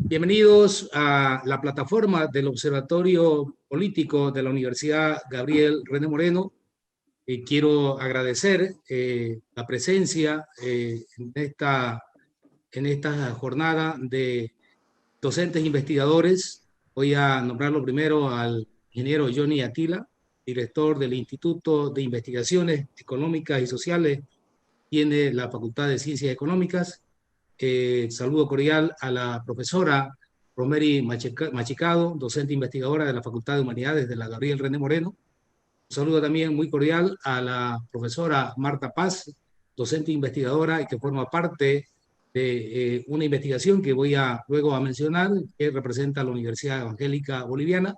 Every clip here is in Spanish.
Bienvenidos a la plataforma del Observatorio Político de la Universidad Gabriel René Moreno. Quiero agradecer la presencia en esta jornada de docentes investigadores. Voy a nombrarlo primero al ingeniero Johnny Atila, director del Instituto de Investigaciones Económicas y Sociales, tiene la Facultad de Ciencias Económicas. Saludo cordial a la profesora Romery Machicado, docente investigadora de la Facultad de Humanidades de la Gabriel René Moreno. Un saludo también muy cordial a la profesora Marta Paz, docente investigadora y que forma parte de una investigación que voy luego a mencionar, que representa a la Universidad Evangélica Boliviana.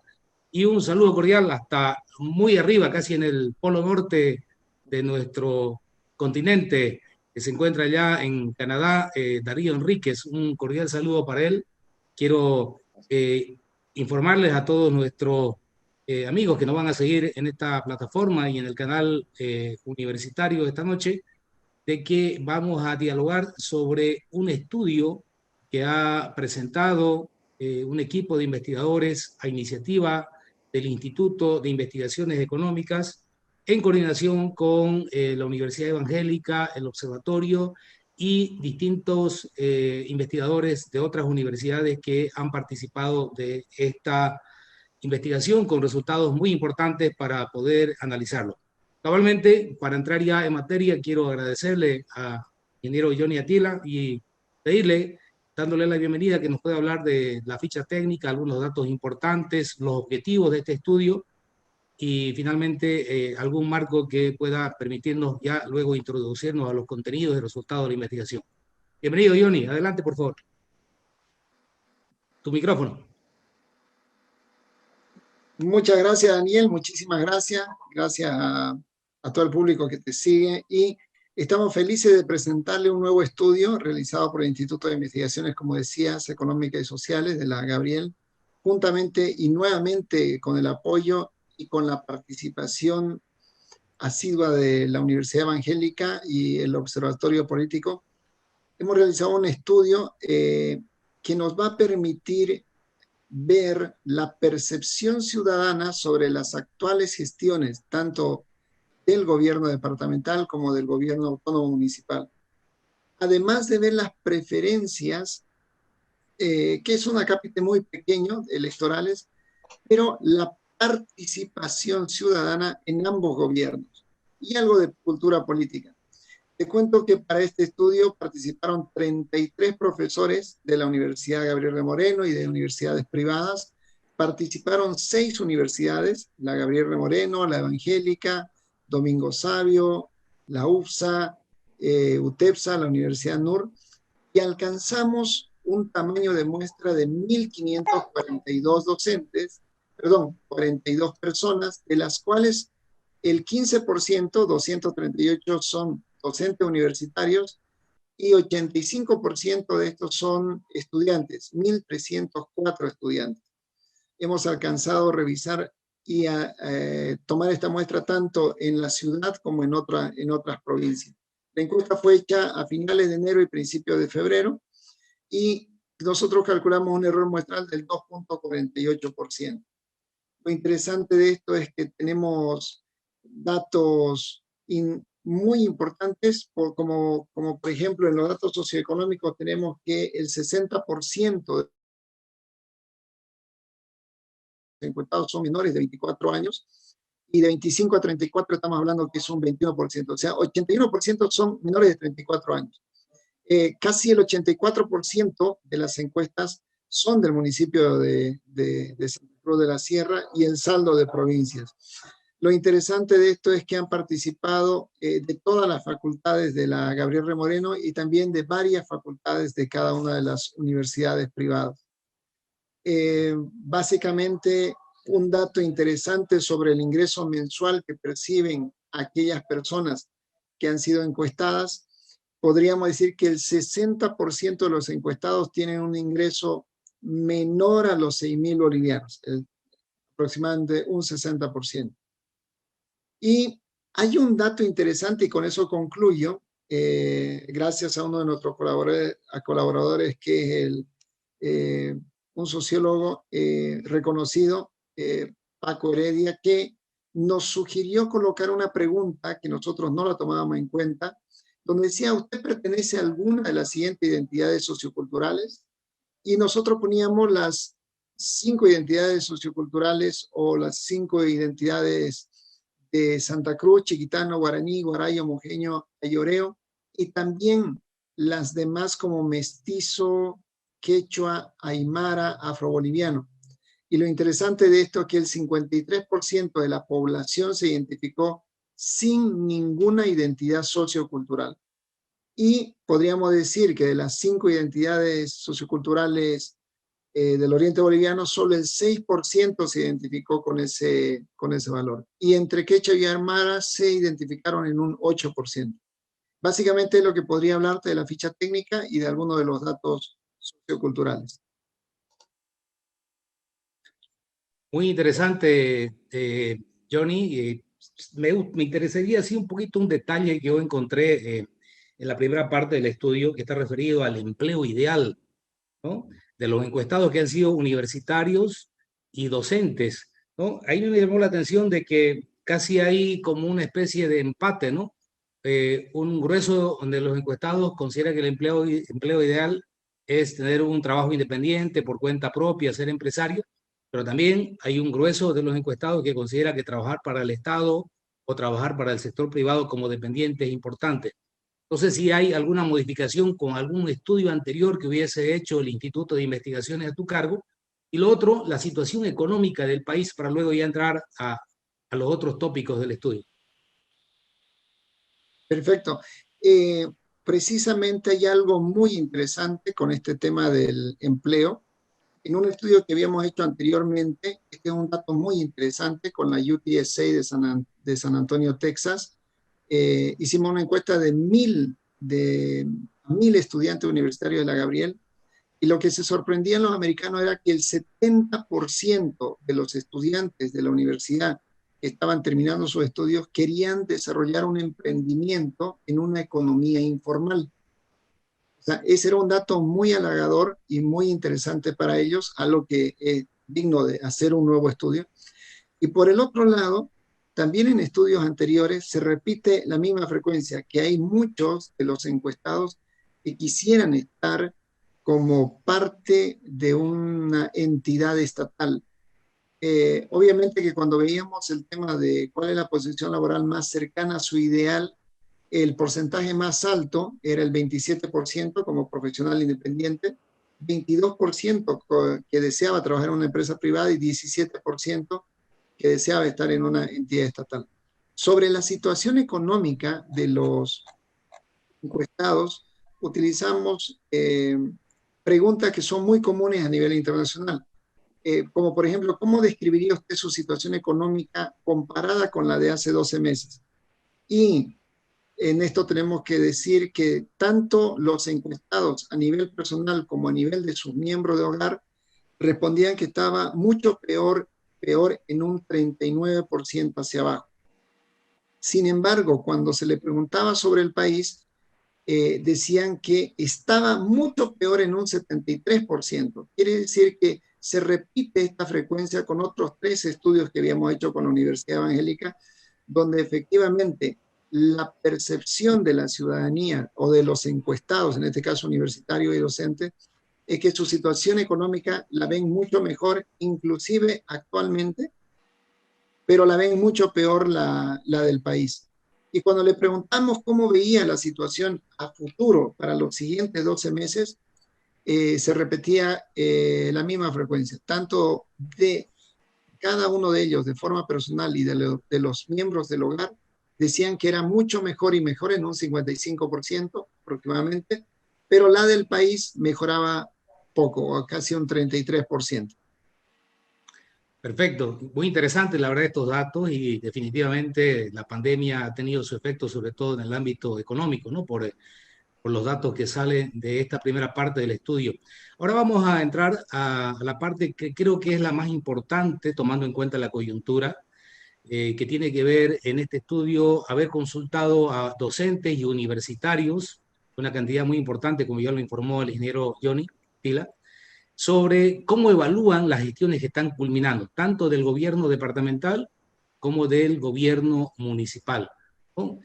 Y un saludo cordial hasta muy arriba, casi en el polo norte de nuestro continente, que se encuentra allá en Canadá, Darío Enríquez. Un cordial saludo para él. Quiero informarles a todos nuestros amigos que nos van a seguir en esta plataforma y en el canal universitario esta noche, de que vamos a dialogar sobre un estudio que ha presentado un equipo de investigadores a iniciativa del Instituto de Investigaciones Económicas en coordinación con la Universidad Evangélica, el Observatorio y distintos investigadores de otras universidades que han participado de esta investigación con resultados muy importantes para poder analizarlo. Cabalmente, para entrar ya en materia, quiero agradecerle a ingeniero Johnny Atila y pedirle, dándole la bienvenida, que nos pueda hablar de la ficha técnica, algunos datos importantes, los objetivos de este estudio y finalmente algún marco que pueda permitirnos ya luego introducirnos a los contenidos y resultados de la investigación. Bienvenido, Johnny. Adelante, por favor. Tu micrófono. Muchas gracias, Daniel. Muchísimas gracias. Gracias a todo el público que te sigue. Y estamos felices de presentarle un nuevo estudio realizado por el Instituto de Investigaciones, como decías, Económicas y Sociales de la Gabriel, juntamente y nuevamente con el apoyo y con la participación asidua de la Universidad Evangélica y el Observatorio Político. Hemos realizado un estudio que nos va a permitir ver la percepción ciudadana sobre las actuales gestiones, tanto del gobierno departamental como del gobierno autónomo municipal. Además de ver las preferencias, que es un acápite muy pequeño, electorales, pero la participación ciudadana en ambos gobiernos y algo de cultura política. Te cuento que para este estudio participaron 33 profesores de la Universidad Gabriel de Moreno y de universidades privadas. Participaron 6 universidades, la Gabriel de Moreno, la Evangélica, Domingo Savio, la UFSA, UTEPSA, la Universidad NUR, y alcanzamos un tamaño de muestra de 1.542 docentes, 42 personas, de las cuales el 15%, 238 son docentes universitarios y 85% de estos son estudiantes, 1.304 estudiantes. Hemos alcanzado a revisar y a tomar esta muestra tanto en la ciudad como en otras provincias. La encuesta fue hecha a finales de enero y principios de febrero y nosotros calculamos un error muestral del 2.48%. Lo interesante de esto es que tenemos datos muy importantes, como por ejemplo en los datos socioeconómicos tenemos que el 60% de los encuestados son menores de 24 años y de 25 a 34 estamos hablando que es un 21%, o sea, 81% son menores de 34 años. Casi el 84% de las encuestas son del municipio de Santa Cruz de la Sierra y el saldo de provincias. Lo interesante de esto es que han participado de todas las facultades de la Gabriel R. Moreno y también de varias facultades de cada una de las universidades privadas. Básicamente, un dato interesante sobre el ingreso mensual que perciben aquellas personas que han sido encuestadas, podríamos decir que el 60% de los encuestados tienen un ingreso menor a los 6.000 bolivianos, aproximadamente un 60%. Y hay un dato interesante, y con eso concluyo, gracias a uno de nuestros colaboradores que es un sociólogo reconocido, Paco Heredia, que nos sugirió colocar una pregunta que nosotros no la tomábamos en cuenta, donde decía, ¿usted pertenece a alguna de las siguientes identidades socioculturales? Y nosotros poníamos las 5 identidades socioculturales o las 5 identidades de Santa Cruz, chiquitano, guaraní, guarayo, mojeño, ayoreo, y también las demás como mestizo, quechua, aymara, afroboliviano. Y lo interesante de esto es que el 53% de la población se identificó sin ninguna identidad sociocultural. Y podríamos decir que de las 5 identidades socioculturales del Oriente Boliviano, solo el 6% se identificó con ese valor. Y entre quechua y aymara se identificaron en un 8%. Básicamente es lo que podría hablarte de la ficha técnica y de algunos de los datos socioculturales. Muy interesante, Johnny. Me interesaría así un poquito un detalle que yo encontré en la primera parte del estudio que está referido al empleo ideal, ¿no? De los encuestados que han sido universitarios y docentes, ¿no? Ahí me llamó la atención de que casi hay como una especie de empate, ¿no? Un grueso de los encuestados considera que el empleo ideal es tener un trabajo independiente por cuenta propia, ser empresario, pero también hay un grueso de los encuestados que considera que trabajar para el Estado o trabajar para el sector privado como dependiente es importante. No sé si hay alguna modificación con algún estudio anterior que hubiese hecho el Instituto de Investigaciones a tu cargo. Y lo otro, la situación económica del país para luego ya entrar a los otros tópicos del estudio. Perfecto. Precisamente hay algo muy interesante con este tema del empleo. En un estudio que habíamos hecho anteriormente, este es un dato muy interesante con la UTSA de San Antonio, Texas. Hicimos una encuesta de 1,000 estudiantes universitarios de la Gabriel, y lo que se sorprendía en los americanos era que el 70% de los estudiantes de la universidad que estaban terminando sus estudios querían desarrollar un emprendimiento en una economía informal. O sea, ese era un dato muy halagador y muy interesante para ellos, algo que es digno de hacer un nuevo estudio. Y por el otro lado, también en estudios anteriores se repite la misma frecuencia, que hay muchos de los encuestados que quisieran estar como parte de una entidad estatal. Obviamente que cuando veíamos el tema de cuál es la posición laboral más cercana a su ideal, el porcentaje más alto era el 27% como profesional independiente, 22% que deseaba trabajar en una empresa privada y 17% que deseaba estar en una entidad estatal. Sobre la situación económica de los encuestados, utilizamos preguntas que son muy comunes a nivel internacional, como por ejemplo, ¿cómo describiría usted su situación económica comparada con la de hace 12 meses? Y en esto tenemos que decir que tanto los encuestados a nivel personal como a nivel de sus miembros de hogar respondían que estaba mucho peor en un 39% hacia abajo. Sin embargo, cuando se le preguntaba sobre el país, decían que estaba mucho peor en un 73%. Quiere decir que se repite esta frecuencia con otros 3 estudios que habíamos hecho con la Universidad Evangélica, donde efectivamente la percepción de la ciudadanía o de los encuestados, en este caso universitarios y docentes, es que su situación económica la ven mucho mejor, inclusive actualmente, pero la ven mucho peor la del país. Y cuando le preguntamos cómo veía la situación a futuro para los siguientes 12 meses, se repetía la misma frecuencia, tanto de cada uno de ellos de forma personal y de los miembros del hogar, decían que era mucho mejor y mejor en un 55% aproximadamente, pero la del país mejoraba poco, casi un 33%. Perfecto, muy interesante la verdad estos datos y definitivamente la pandemia ha tenido su efecto sobre todo en el ámbito económico, ¿no? Por los datos que salen de esta primera parte del estudio. Ahora vamos a entrar a la parte que creo que es la más importante, tomando en cuenta la coyuntura, que tiene que ver en este estudio haber consultado a docentes y universitarios, una cantidad muy importante, como ya lo informó el ingeniero Johnny Pila, sobre cómo evalúan las gestiones que están culminando, tanto del gobierno departamental como del gobierno municipal, ¿no?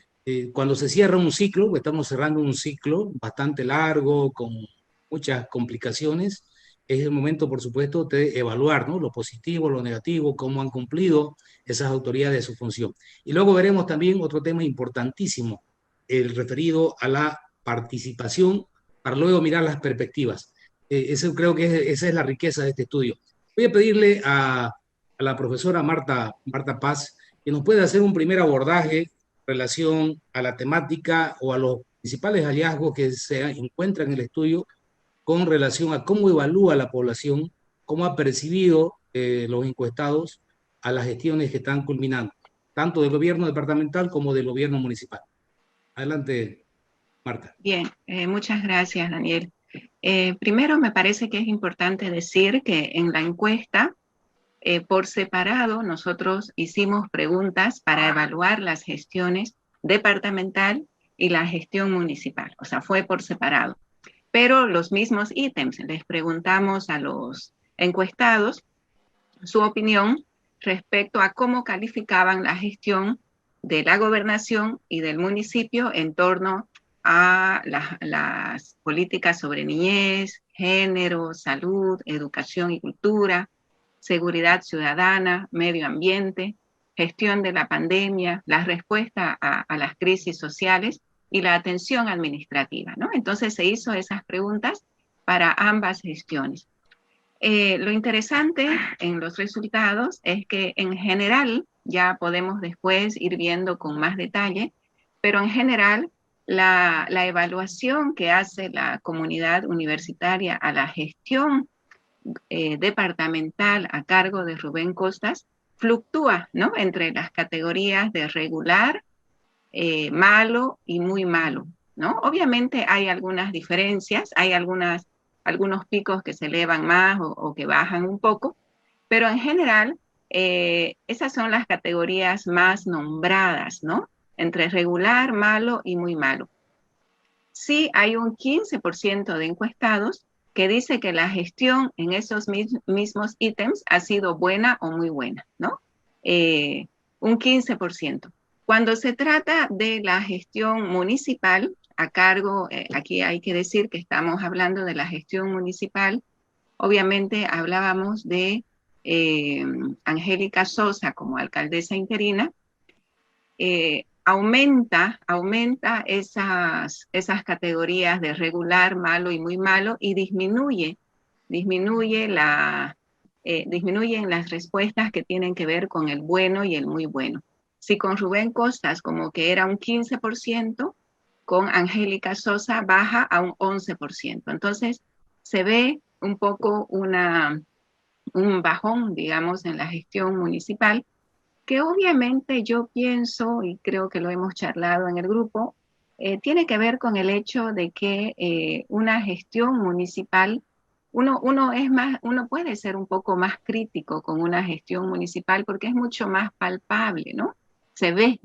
Cuando se cierra un ciclo, pues estamos cerrando un ciclo bastante largo, con muchas complicaciones, es el momento, por supuesto, de evaluar, ¿no?, lo positivo, lo negativo, cómo han cumplido esas autoridades de su función. Y luego veremos también otro tema importantísimo, el referido a la participación, para luego mirar las perspectivas. Eso creo que esa es la riqueza de este estudio. Voy a pedirle a la profesora Marta Paz que nos pueda hacer un primer abordaje en relación a la temática o a los principales hallazgos que se encuentran en el estudio con relación a cómo evalúa la población, cómo ha percibido los encuestados a las gestiones que están culminando, tanto del gobierno departamental como del gobierno municipal. Adelante, Marta. Bien, muchas gracias, Daniel. Primero, me parece que es importante decir que en la encuesta, por separado, nosotros hicimos preguntas para evaluar las gestiones departamental y la gestión municipal. O sea, fue por separado. Pero los mismos ítems, les preguntamos a los encuestados su opinión respecto a cómo calificaban la gestión de la gobernación y del municipio en torno a las políticas sobre niñez, género, salud, educación y cultura, seguridad ciudadana, medio ambiente, gestión de la pandemia, la respuesta a las crisis sociales y la atención administrativa, ¿no? Entonces se hizo esas preguntas para ambas gestiones. Lo interesante en los resultados es que en general, ya podemos después ir viendo con más detalle, pero en general la evaluación que hace la comunidad universitaria a la gestión departamental a cargo de Rubén Costas fluctúa, ¿no?, entre las categorías de regular, malo y muy malo, ¿no? Obviamente hay algunas diferencias, hay algunos picos que se elevan más o que bajan un poco, pero en general esas son las categorías más nombradas, ¿no?, entre regular, malo y muy malo. Sí hay un 15% de encuestados que dice que la gestión en esos mismos ítems ha sido buena o muy buena, ¿no? Un 15%. Cuando se trata de la gestión municipal, a cargo, aquí hay que decir que estamos hablando de la gestión municipal, obviamente hablábamos de Angélica Sosa como alcaldesa interina, aumenta esas categorías de regular, malo y muy malo y disminuyen las respuestas que tienen que ver con el bueno y el muy bueno. Si con Rubén Costas como que era un 15%, con Angélica Sosa baja a un 11%. Entonces se ve un poco un bajón, digamos, en la gestión municipal, que obviamente yo pienso, y creo que lo hemos charlado en el grupo, tiene que ver con el hecho de que una gestión municipal, uno puede ser un poco más crítico con una gestión municipal porque es mucho más palpable, ¿no? Se ve.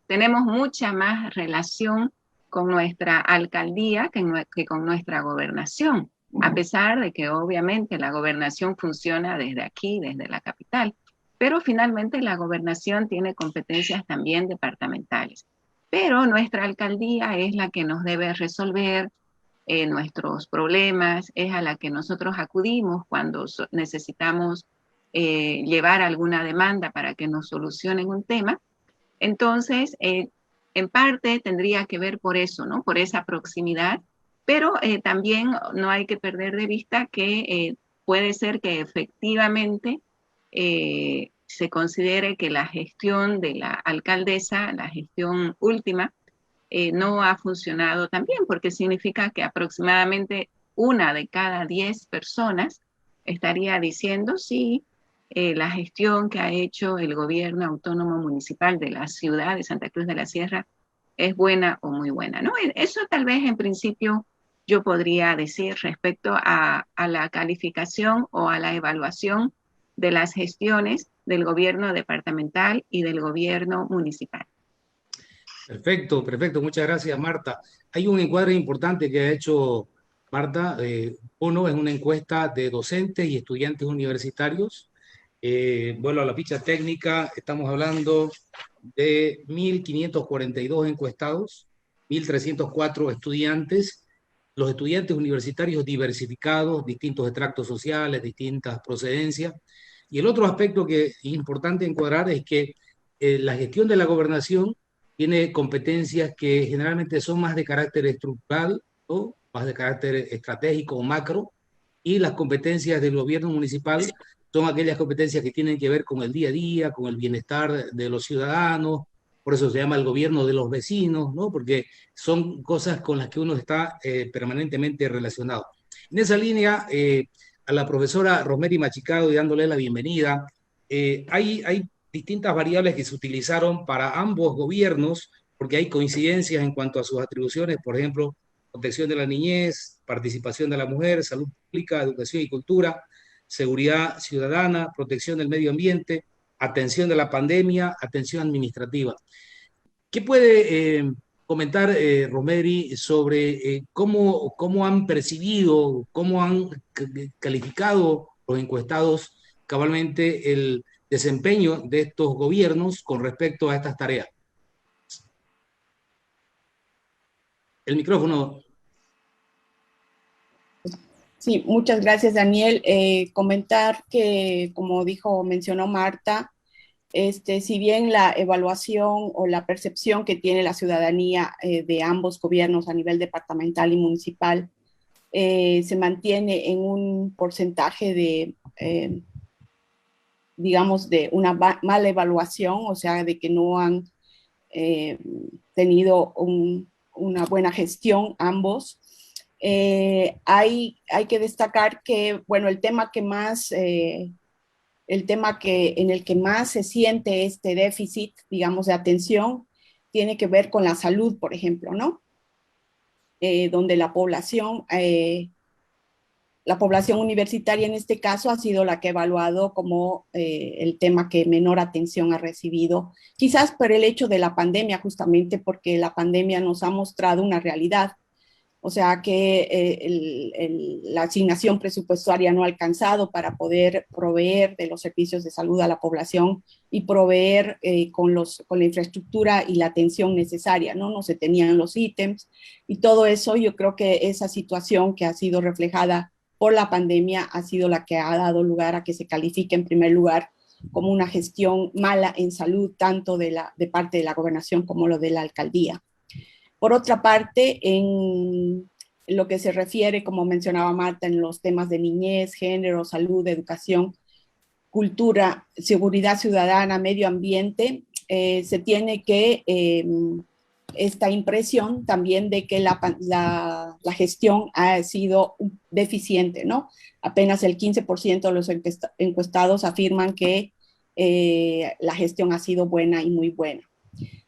Tenemos mucha más relación con nuestra alcaldía que con nuestra gobernación, a pesar de que obviamente la gobernación funciona desde aquí, desde la capital. Pero finalmente la gobernación tiene competencias también departamentales. Pero nuestra alcaldía es la que nos debe resolver nuestros problemas, es a la que nosotros acudimos cuando necesitamos llevar alguna demanda para que nos solucionen un tema. Entonces, en parte tendría que ver por eso, ¿no?, por esa proximidad, pero también no hay que perder de vista que puede ser que efectivamente se considere que la gestión de la alcaldesa, la gestión última, no ha funcionado tan bien, porque significa que aproximadamente 1 de cada 10 personas estaría diciendo sí, la gestión que ha hecho el gobierno autónomo municipal de la ciudad de Santa Cruz de la Sierra es buena o muy buena, ¿no? Eso tal vez en principio yo podría decir respecto a la calificación o a la evaluación de las gestiones del gobierno departamental y del gobierno municipal. Perfecto, perfecto. Muchas gracias, Marta. Hay un encuadre importante que ha hecho Marta. Uno es una encuesta de docentes y estudiantes universitarios. Vuelvo a la ficha técnica, estamos hablando de 1.542 encuestados, 1.304 estudiantes, los estudiantes universitarios diversificados, distintos extractos sociales, distintas procedencias. Y el otro aspecto que es importante encuadrar es que la gestión de la gobernación tiene competencias que generalmente son más de carácter estructural, ¿no? Más de carácter estratégico o macro, y las competencias del gobierno municipal son aquellas competencias que tienen que ver con el día a día, con el bienestar de los ciudadanos. Por eso se llama el gobierno de los vecinos, ¿no? Porque son cosas con las que uno está permanentemente relacionado. En esa línea, a la profesora Rosemary Machicado, y dándole la bienvenida, hay distintas variables que se utilizaron para ambos gobiernos, porque hay coincidencias en cuanto a sus atribuciones, por ejemplo, protección de la niñez, participación de la mujer, salud pública, educación y cultura, seguridad ciudadana, protección del medio ambiente, atención de la pandemia, atención administrativa. ¿Qué puede comentar Rosemary sobre cómo han percibido, cómo han calificado los encuestados cabalmente el desempeño de estos gobiernos con respecto a estas tareas? El micrófono. Sí, muchas gracias, Daniel. Comentar que, como mencionó Marta, si bien la evaluación o la percepción que tiene la ciudadanía de ambos gobiernos a nivel departamental y municipal se mantiene en un porcentaje de, digamos, de una mala evaluación, o sea, de que no han tenido una buena gestión ambos. Hay que destacar que, bueno, el tema en el que más se siente este déficit, digamos, de atención, tiene que ver con la salud, por ejemplo, ¿no? Donde la población universitaria en este caso ha sido la que ha evaluado como el tema que menor atención ha recibido, quizás por el hecho de la pandemia, justamente porque la pandemia nos ha mostrado una realidad. O sea que la asignación presupuestaria no ha alcanzado para poder proveer de los servicios de salud a la población y proveer con la infraestructura y la atención necesaria, ¿no? No se tenían los ítems y todo eso. Yo creo que esa situación que ha sido reflejada por la pandemia ha sido la que ha dado lugar a que se califique en primer lugar como una gestión mala en salud, tanto de parte de la gobernación como lo de la alcaldía. Por otra parte, en lo que se refiere, como mencionaba Marta, en los temas de niñez, género, salud, educación, cultura, seguridad ciudadana, medio ambiente, se tiene que esta impresión también de que la gestión ha sido deficiente, ¿no? Apenas el 15% de los encuestados afirman que la gestión ha sido buena y muy buena.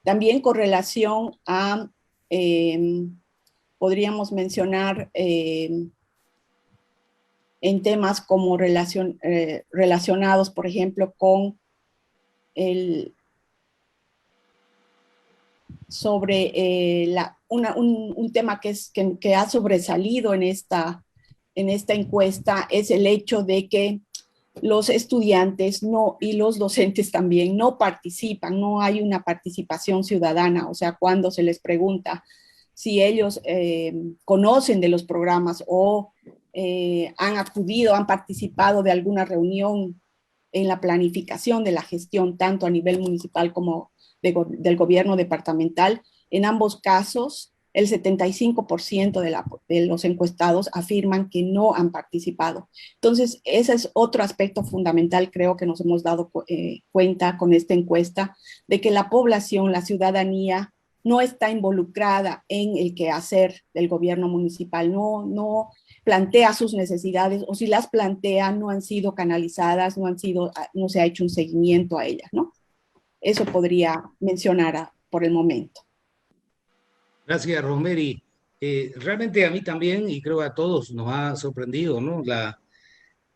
También con relación a podríamos mencionar en temas como relacionados, por ejemplo, con un tema que ha sobresalido en esta encuesta es el hecho de que los estudiantes y los docentes también no participan, no hay una participación ciudadana, o sea, cuando se les pregunta si ellos conocen de los programas o han acudido, han participado de alguna reunión en la planificación de la gestión, tanto a nivel municipal como del gobierno departamental. En ambos casos, el 75% de los encuestados afirman que no han participado. Entonces, ese es otro aspecto fundamental, creo que nos hemos dado cuenta con esta encuesta, de que la población, la ciudadanía, no está involucrada en el quehacer del gobierno municipal, no plantea sus necesidades, o si las plantea, no han sido canalizadas, no se ha hecho un seguimiento a ellas, ¿no? Eso podría mencionar por el momento. Gracias, Rosemary. Realmente a mí también, y creo a todos, nos ha sorprendido, ¿no?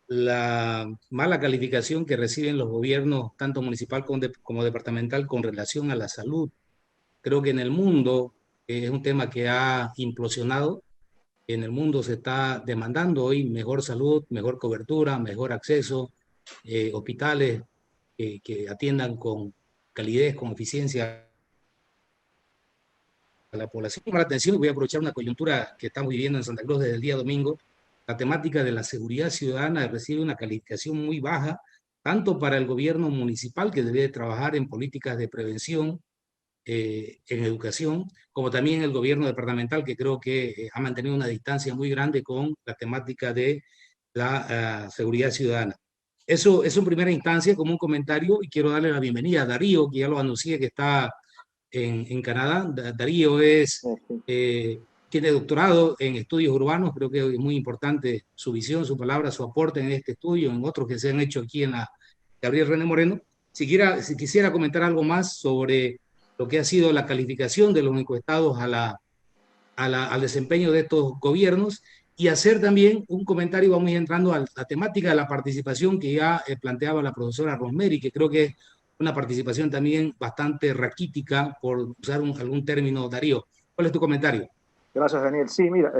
La mala calificación que reciben los gobiernos, tanto municipal como departamental, con relación a la salud. Creo que en el mundo es un tema que ha implosionado. en el mundo se está demandando hoy mejor salud, mejor cobertura, mejor acceso, hospitales que atiendan con calidez, con eficiencia a la población. Me llama la atención, y voy a aprovechar una coyuntura que estamos viviendo en Santa Cruz desde el día domingo. La temática de la seguridad ciudadana recibe una calificación muy baja, tanto para el gobierno municipal, que debe trabajar en políticas de prevención, en educación, como también el gobierno departamental, que creo que ha mantenido una distancia muy grande con la temática de la seguridad ciudadana. Eso es en primera instancia como un comentario, y quiero darle la bienvenida a Darío, que ya lo anuncié que está en Canadá. Darío tiene doctorado en estudios urbanos. Creo que es muy importante su visión, su palabra, su aporte en este estudio, en otros que se han hecho aquí en la Gabriel René Moreno. Si quisiera comentar algo más sobre lo que ha sido la calificación de los encuestados al desempeño de estos gobiernos, y hacer también un comentario, vamos entrando a la temática de la participación que ya planteaba la profesora Rosemary, que creo que es una participación también bastante raquítica, por usar algún término. Darío, ¿cuál es tu comentario? Gracias, Daniel. Sí, mira,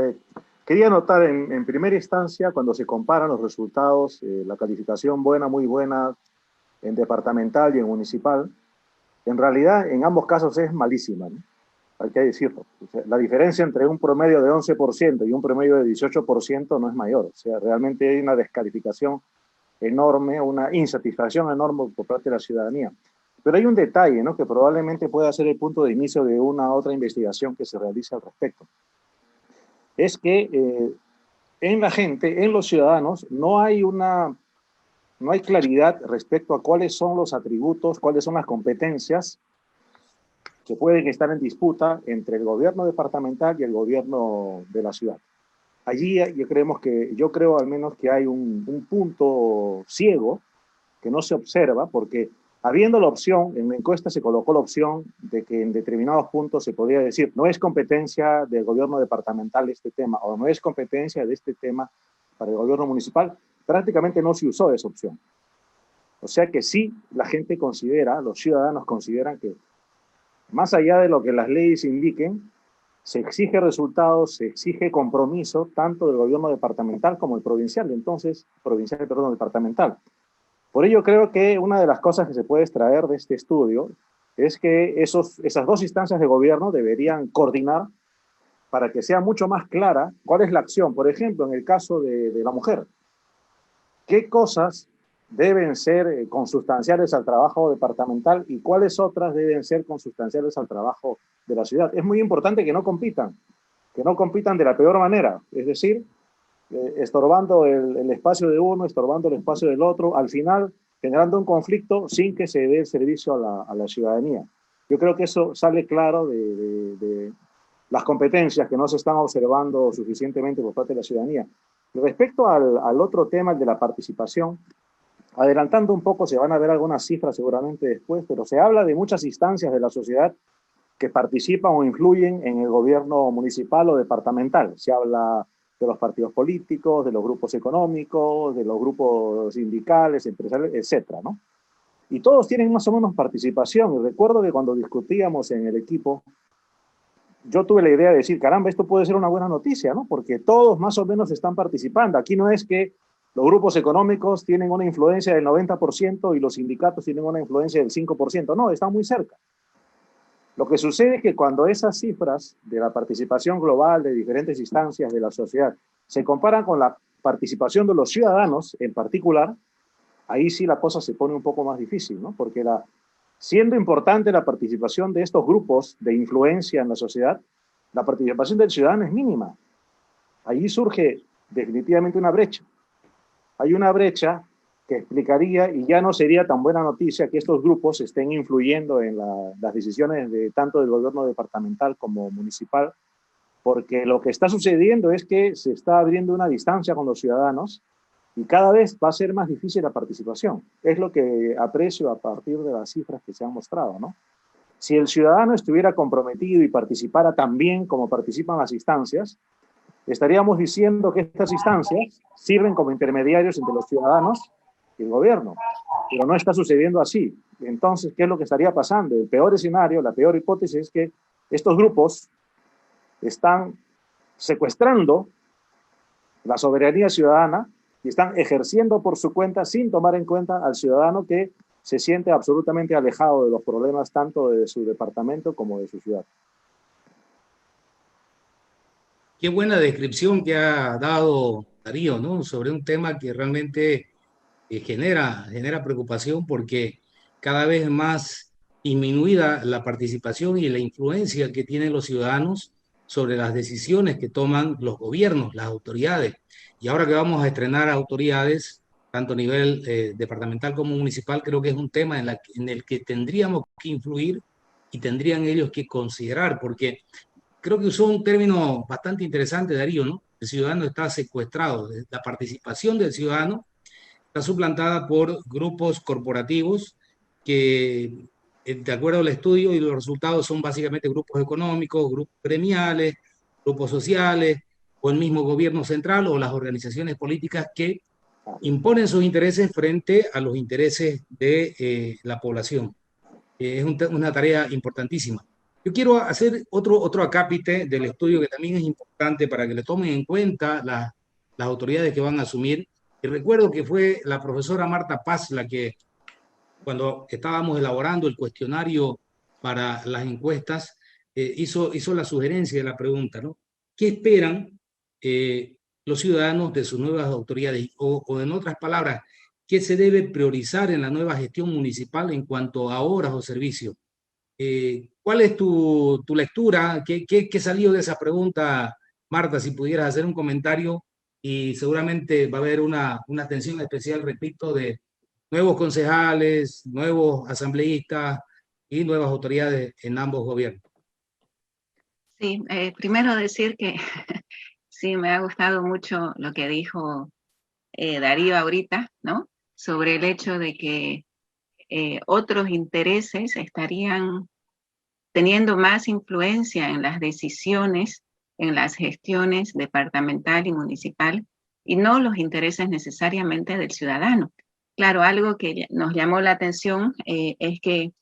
quería anotar en primera instancia, cuando se comparan los resultados, la calificación buena, muy buena, en departamental y en municipal, en realidad en ambos casos es malísima, ¿no? Hay que decirlo. O sea, la diferencia entre un promedio de 11% y un promedio de 18% no es mayor. O sea, realmente hay una descalificación enorme, una insatisfacción enorme por parte de la ciudadanía. Pero hay un detalle, ¿no?, que probablemente pueda ser el punto de inicio de una otra investigación que se realice al respecto. Es que en la gente, en los ciudadanos, no hay claridad respecto a cuáles son los atributos, cuáles son las competencias que pueden estar en disputa entre el gobierno departamental y el gobierno de la ciudad. Allí yo creo al menos que hay un punto ciego que no se observa, porque habiendo la opción, en la encuesta se colocó la opción de que en determinados puntos se podría decir, no es competencia del gobierno departamental este tema, o no es competencia de este tema para el gobierno municipal. Prácticamente no se usó esa opción. O sea que sí, la gente considera, los ciudadanos consideran que más allá de lo que las leyes indiquen, se exige resultados, se exige compromiso tanto del gobierno departamental como el provincial, departamental. Por ello creo que una de las cosas que se puede extraer de este estudio es que esas dos instancias de gobierno deberían coordinar para que sea mucho más clara cuál es la acción. Por ejemplo, en el caso de la mujer, ¿qué cosas deben ser consustanciales al trabajo departamental y cuáles otras deben ser consustanciales al trabajo de la ciudad? Es muy importante que no compitan de la peor manera, es decir, estorbando el espacio de uno, estorbando el espacio del otro, al final generando un conflicto sin que se dé el servicio a la ciudadanía. Yo creo que eso sale claro de las competencias que no se están observando suficientemente por parte de la ciudadanía. Respecto al otro tema, el de la participación, adelantando un poco, se van a ver algunas cifras seguramente después, pero se habla de muchas instancias de la sociedad que participan o influyen en el gobierno municipal o departamental. Se habla de los partidos políticos, de los grupos económicos, de los grupos sindicales, empresariales, etcétera, ¿no? Y todos tienen más o menos participación. Y recuerdo que cuando discutíamos en el equipo, yo tuve la idea de decir, caramba, esto puede ser una buena noticia, ¿no? Porque todos más o menos están participando. Aquí no es que los grupos económicos tienen una influencia del 90% y los sindicatos tienen una influencia del 5%. No, están muy cerca. Lo que sucede es que cuando esas cifras de la participación global de diferentes instancias de la sociedad se comparan con la participación de los ciudadanos en particular, ahí sí la cosa se pone un poco más difícil, ¿no? Porque siendo importante la participación de estos grupos de influencia en la sociedad, la participación del ciudadano es mínima. Allí surge definitivamente una brecha. Hay una brecha que explicaría, y ya no sería tan buena noticia, que estos grupos estén influyendo en las decisiones tanto del gobierno departamental como municipal, porque lo que está sucediendo es que se está abriendo una distancia con los ciudadanos y cada vez va a ser más difícil la participación. Es lo que aprecio a partir de las cifras que se han mostrado, ¿no? Si el ciudadano estuviera comprometido y participara tan bien como participan las instancias, estaríamos diciendo que estas instancias sirven como intermediarios entre los ciudadanos y el gobierno, pero no está sucediendo así. Entonces, ¿qué es lo que estaría pasando? El peor escenario, la peor hipótesis es que estos grupos están secuestrando la soberanía ciudadana y están ejerciendo por su cuenta sin tomar en cuenta al ciudadano que se siente absolutamente alejado de los problemas tanto de su departamento como de su ciudad. Qué buena descripción que ha dado Darío, ¿no? Sobre un tema que realmente genera preocupación porque cada vez es más disminuida la participación y la influencia que tienen los ciudadanos sobre las decisiones que toman los gobiernos, las autoridades. Y ahora que vamos a estrenar autoridades, tanto a nivel departamental como municipal, creo que es un tema en el que tendríamos que influir y tendrían ellos que considerar, porque creo que usó un término bastante interesante, Darío, ¿no? El ciudadano está secuestrado. La participación del ciudadano está suplantada por grupos corporativos que, de acuerdo al estudio y los resultados, son básicamente grupos económicos, grupos gremiales, grupos sociales, o el mismo gobierno central o las organizaciones políticas que imponen sus intereses frente a los intereses de la población. Es una tarea importantísima. Yo quiero hacer otro acápite del estudio que también es importante para que le tomen en cuenta las autoridades que van a asumir. Y recuerdo que fue la profesora Marta Paz la que, cuando estábamos elaborando el cuestionario para las encuestas, hizo la sugerencia de la pregunta, ¿no? ¿Qué esperan los ciudadanos de sus nuevas autoridades? O en otras palabras, ¿qué se debe priorizar en la nueva gestión municipal en cuanto a obras o servicios? ¿Cuál es tu lectura? ¿Qué salió de esa pregunta, Marta? Si pudieras hacer un comentario, y seguramente va a haber una atención especial, repito, de nuevos concejales, nuevos asambleístas y nuevas autoridades en ambos gobiernos. Sí, primero decir que sí, me ha gustado mucho lo que dijo Darío ahorita, ¿no? Sobre el hecho de que otros intereses estarían teniendo más influencia en las decisiones, en las gestiones departamental y municipal, y no los intereses necesariamente del ciudadano. Claro, algo que nos llamó la atención es que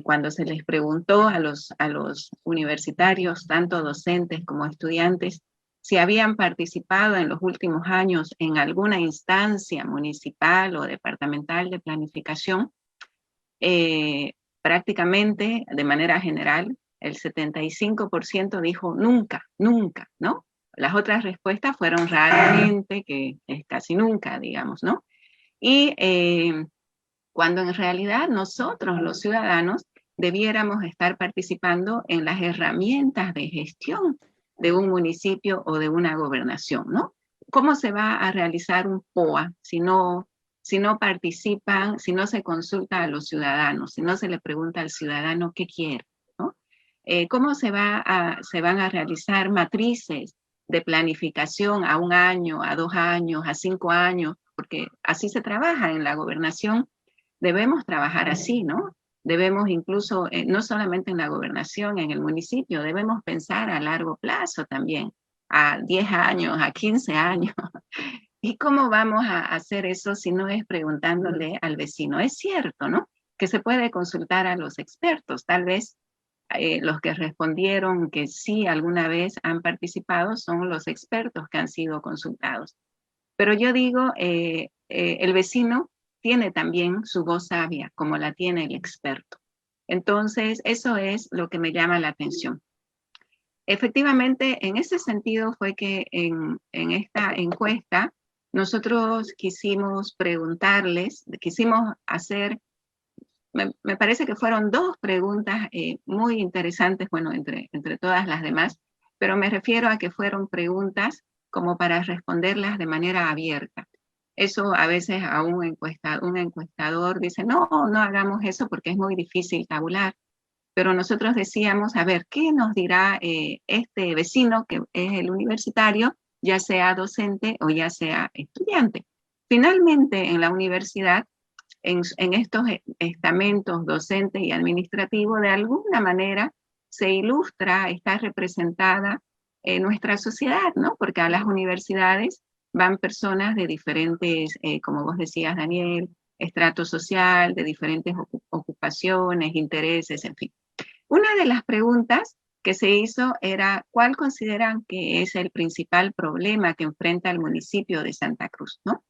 cuando se les preguntó a los universitarios, tanto docentes como estudiantes, si habían participado en los últimos años en alguna instancia municipal o departamental de planificación, prácticamente, de manera general, el 75% dijo nunca, nunca, ¿no? Las otras respuestas fueron raramente, que es casi nunca, digamos, ¿no? Y cuando en realidad nosotros, los ciudadanos, debiéramos estar participando en las herramientas de gestión de un municipio o de una gobernación, ¿no? ¿Cómo se va a realizar un POA si no participan, si no se consulta a los ciudadanos, si no se le pregunta al ciudadano qué quiere, ¿no? ¿Cómo se van a realizar matrices de planificación a 1 año, a 2 años, a 5 años? Porque así se trabaja en la gobernación. Debemos trabajar así, ¿no? Debemos incluso, no solamente en la gobernación, en el municipio, debemos pensar a largo plazo también, a 10 años, a 15 años. ¿Y cómo vamos a hacer eso si no es preguntándole al vecino? Es cierto, ¿no? Que se puede consultar a los expertos. Tal vez los que respondieron que sí alguna vez han participado son los expertos que han sido consultados. Pero yo digo, el vecino tiene también su voz sabia, como la tiene el experto. Entonces, eso es lo que me llama la atención. Efectivamente, en ese sentido fue que en esta encuesta nosotros quisimos preguntarles, quisimos hacer, me parece que fueron 2 preguntas muy interesantes, bueno, entre todas las demás, pero me refiero a que fueron preguntas como para responderlas de manera abierta. Eso a veces a un encuestador dice, no hagamos eso porque es muy difícil tabular. Pero nosotros decíamos, a ver, ¿qué nos dirá este vecino que es el universitario, ya sea docente o ya sea estudiante? Finalmente, en la universidad, en estos estamentos docentes y administrativos, de alguna manera se ilustra, está representada nuestra sociedad, ¿no? Porque a las universidades van personas de diferentes, como vos decías, Daniel, estrato social, de diferentes ocupaciones, intereses, en fin. Una de las preguntas que se hizo era ¿cuál consideran que es el principal problema que enfrenta el municipio de Santa Cruz, ¿no?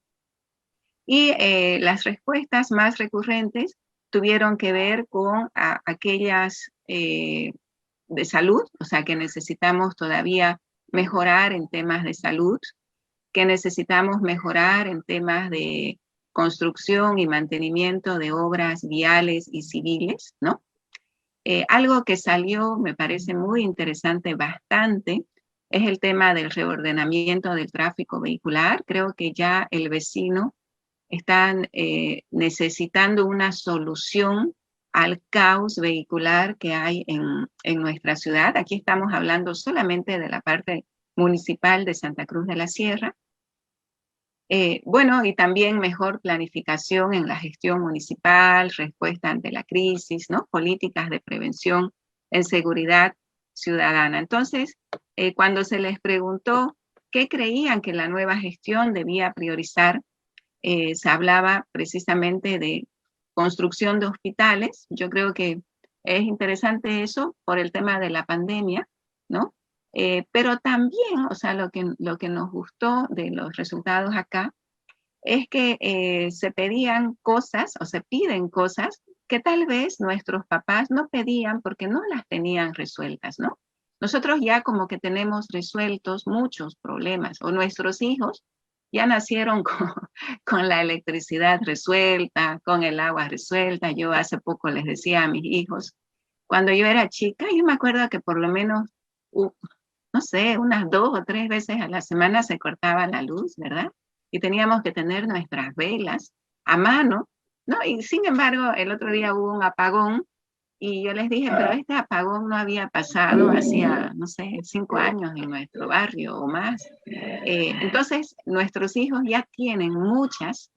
Y las respuestas más recurrentes tuvieron que ver con aquellas de salud, o sea, que necesitamos todavía mejorar en temas de salud, que necesitamos mejorar en temas de construcción y mantenimiento de obras viales y civiles, ¿no? Algo que salió, me parece muy interesante, bastante, es el tema del reordenamiento del tráfico vehicular. Creo que ya el vecino está necesitando una solución al caos vehicular que hay en nuestra ciudad. Aquí estamos hablando solamente de la parte municipal de Santa Cruz de la Sierra. Bueno, y también mejor planificación en la gestión municipal, respuesta ante la crisis, ¿no? Políticas de prevención en seguridad ciudadana. Entonces, cuando se les preguntó qué creían que la nueva gestión debía priorizar, se hablaba precisamente de construcción de hospitales. Yo creo que es interesante eso por el tema de la pandemia, ¿no? Pero también, o sea, lo que nos gustó de los resultados acá es que se pedían cosas o se piden cosas que tal vez nuestros papás no pedían porque no las tenían resueltas, ¿no? Nosotros ya como que tenemos resueltos muchos problemas, o nuestros hijos ya nacieron con la electricidad resuelta, con el agua resuelta. Yo hace poco les decía a mis hijos, cuando yo era chica, yo me acuerdo que por lo menos no sé, unas 2 o 3 veces a la semana se cortaba la luz, ¿verdad? Y teníamos que tener nuestras velas a mano, ¿no? Y sin embargo, el otro día hubo un apagón y yo les dije, pero este apagón no había pasado hacía, no sé, 5 años en nuestro barrio o más. Entonces, nuestros hijos ya tienen muchos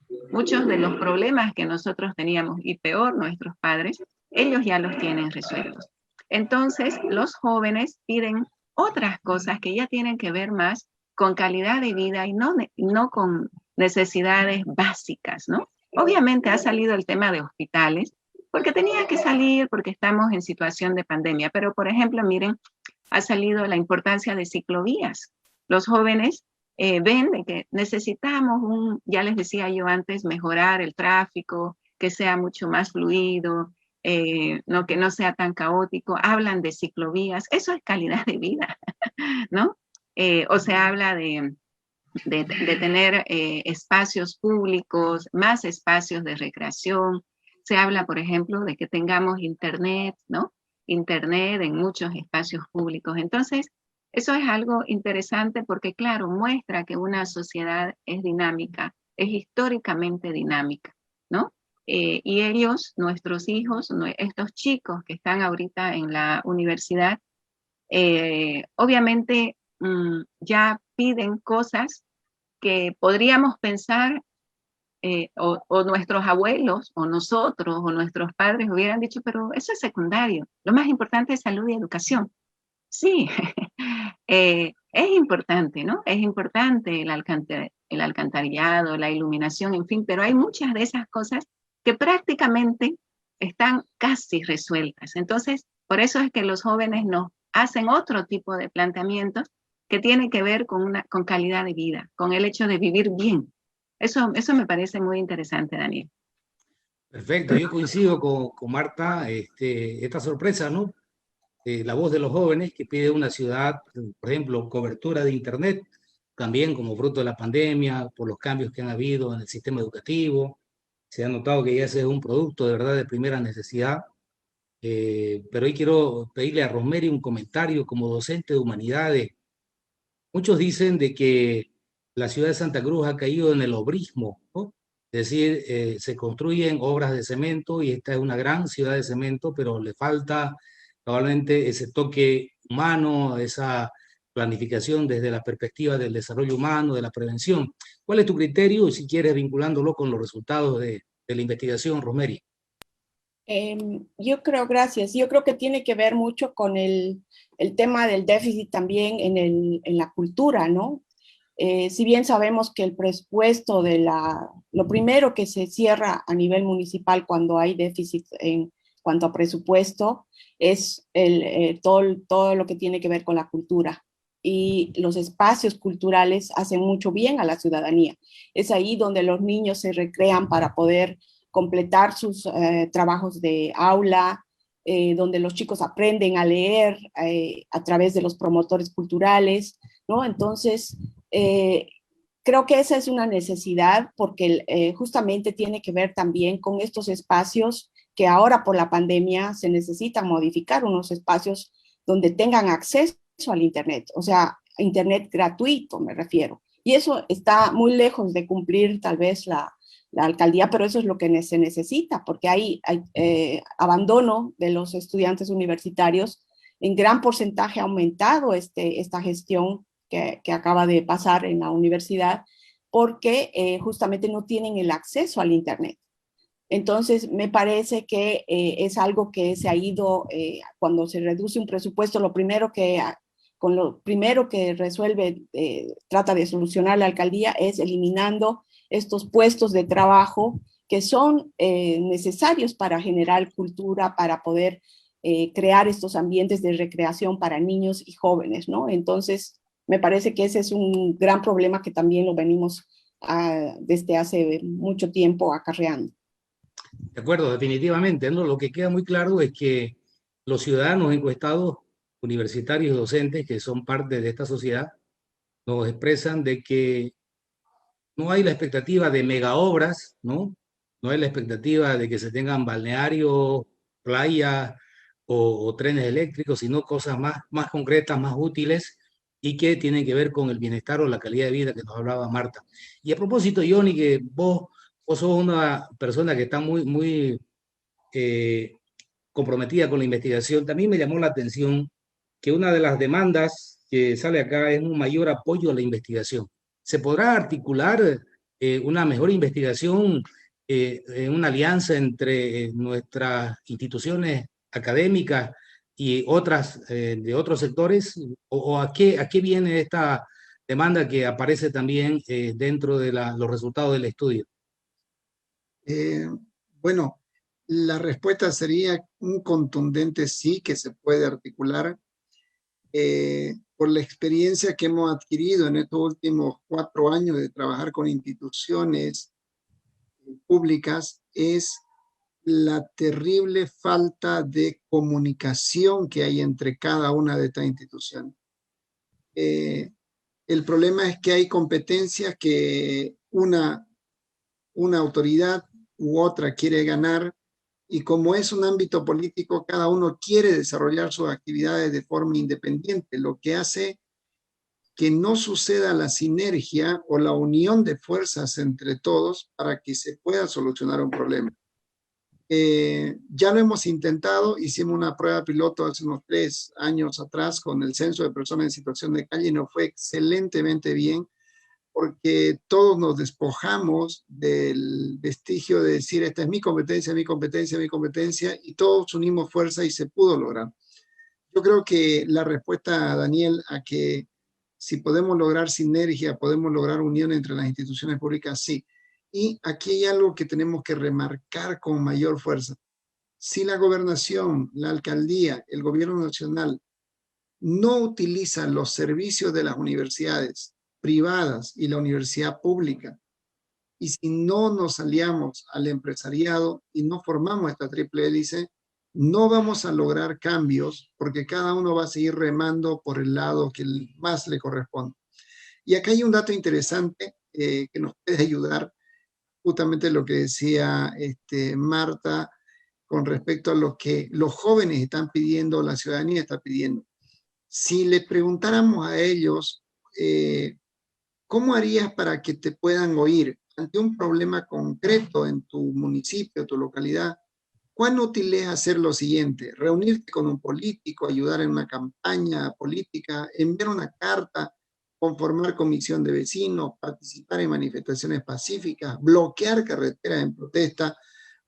de los problemas que nosotros teníamos, y peor, nuestros padres, ellos ya los tienen resueltos. Entonces, los jóvenes piden otras cosas que ya tienen que ver más con calidad de vida y no con necesidades básicas, ¿no? Obviamente ha salido el tema de hospitales, porque tenía que salir, porque estamos en situación de pandemia, pero por ejemplo, miren, ha salido la importancia de ciclovías. Los jóvenes ven de que necesitamos ya les decía yo antes, mejorar el tráfico, que sea mucho más fluido, no, que no sea tan caótico. Hablan de ciclovías, eso es calidad de vida, ¿no? O se habla de tener espacios públicos, más espacios de recreación. Se habla, por ejemplo, de que tengamos internet, ¿no? Internet en muchos espacios públicos. Entonces, eso es algo interesante porque, claro, muestra que una sociedad es dinámica, es históricamente dinámica, ¿no? Y ellos, nuestros hijos, estos chicos que están ahorita en la universidad, obviamente ya piden cosas que podríamos pensar, o nuestros abuelos, o nosotros, o nuestros padres hubieran dicho, pero eso es secundario, lo más importante es salud y educación. Sí, es importante, ¿no? Es importante el alcantarillado, la iluminación, en fin, pero hay muchas de esas cosas que prácticamente están casi resueltas. Entonces, por eso es que los jóvenes nos hacen otro tipo de planteamientos que tienen que ver con calidad de vida, con el hecho de vivir bien. Eso me parece muy interesante, Daniel. Perfecto, yo coincido con Marta, esta sorpresa, ¿no? La voz de los jóvenes que pide una ciudad, por ejemplo, cobertura de Internet, también como fruto de la pandemia, por los cambios que han habido en el sistema educativo. Se ha notado que ya ese es un producto de verdad de primera necesidad. Pero hoy quiero pedirle a Rosemary un comentario como docente de humanidades. Muchos dicen de que la ciudad de Santa Cruz ha caído en el obrismo, ¿no? Es decir, se construyen obras de cemento y esta es una gran ciudad de cemento, pero le falta probablemente ese toque humano, esa planificación desde la perspectiva del desarrollo humano, de la prevención. ¿Cuál es tu criterio, si quieres, vinculándolo con los resultados de la investigación, Rosemary? Yo creo, gracias, yo creo que tiene que ver mucho con el tema del déficit también en la cultura, ¿no? Si bien sabemos que el presupuesto lo primero que se cierra a nivel municipal cuando hay déficit en cuanto a presupuesto, es todo lo que tiene que ver con la cultura. Y los espacios culturales hacen mucho bien a la ciudadanía. Es ahí donde los niños se recrean para poder completar sus trabajos de aula, donde los chicos aprenden a leer a través de los promotores culturales, ¿no? Entonces, creo que esa es una necesidad porque justamente tiene que ver también con estos espacios que ahora por la pandemia se necesitan modificar, unos espacios donde tengan acceso al Internet, o sea, Internet gratuito me refiero. Y eso está muy lejos de cumplir tal vez la alcaldía, pero eso es lo que se necesita, porque hay abandono de los estudiantes universitarios. En gran porcentaje ha aumentado esta gestión que acaba de pasar en la universidad, porque justamente no tienen el acceso al Internet. Entonces, me parece que es algo que se ha ido, cuando se reduce un presupuesto, con lo primero que resuelve, trata de solucionar la alcaldía es eliminando estos puestos de trabajo que son necesarios para generar cultura, para poder crear estos ambientes de recreación para niños y jóvenes, ¿no? Entonces, me parece que ese es un gran problema que también lo venimos desde hace mucho tiempo acarreando. De acuerdo, definitivamente, ¿no? Lo que queda muy claro es que los ciudadanos encuestados, universitarios y docentes, que son parte de esta sociedad, nos expresan de que no hay la expectativa de mega obras, ¿no? No hay la expectativa de que se tengan balnearios, playas o trenes eléctricos, sino cosas más concretas, más útiles y que tienen que ver con el bienestar o la calidad de vida que nos hablaba Marta. Y a propósito, Johnny, que vos sos una persona que está muy comprometida con la investigación, también me llamó la atención que una de las demandas que sale acá es un mayor apoyo a la investigación. ¿Se podrá articular una mejor investigación en una alianza entre nuestras instituciones académicas y otras de otros sectores? ¿O a qué viene esta demanda que aparece también dentro de los resultados del estudio? Bueno, la respuesta sería un contundente sí que se puede articular. Por la experiencia que hemos adquirido en estos últimos 4 años de trabajar con instituciones públicas, es la terrible falta de comunicación que hay entre cada una de estas instituciones. El problema es que hay competencias que una autoridad u otra quiere ganar, y como es un ámbito político, cada uno quiere desarrollar sus actividades de forma independiente, lo que hace que no suceda la sinergia o la unión de fuerzas entre todos para que se pueda solucionar un problema. Ya lo hemos intentado, hicimos una prueba piloto hace unos 3 años atrás con el censo de personas en situación de calle y nos fue excelentemente bien, porque todos nos despojamos del vestigio de decir esta es mi competencia, mi competencia, mi competencia, y todos unimos fuerza y se pudo lograr. Yo creo que la respuesta, Daniel, a que si podemos lograr sinergia, podemos lograr unión entre las instituciones públicas, sí. Y aquí hay algo que tenemos que remarcar con mayor fuerza. Si la gobernación, la alcaldía, el gobierno nacional no utilizan los servicios de las universidades privadas y la universidad pública, y si no nos aliamos al empresariado y no formamos esta triple hélice, no vamos a lograr cambios porque cada uno va a seguir remando por el lado que más le corresponde. Y acá hay un dato interesante que nos puede ayudar, justamente lo que decía Marta con respecto a lo que los jóvenes están pidiendo, la ciudadanía está pidiendo. Si le preguntáramos a ellos, ¿cómo harías para que te puedan oír ante un problema concreto en tu municipio, tu localidad? ¿Cuán útil es hacer lo siguiente? Reunirte con un político, ayudar en una campaña política, enviar una carta, conformar comisión de vecinos, participar en manifestaciones pacíficas, bloquear carreteras en protesta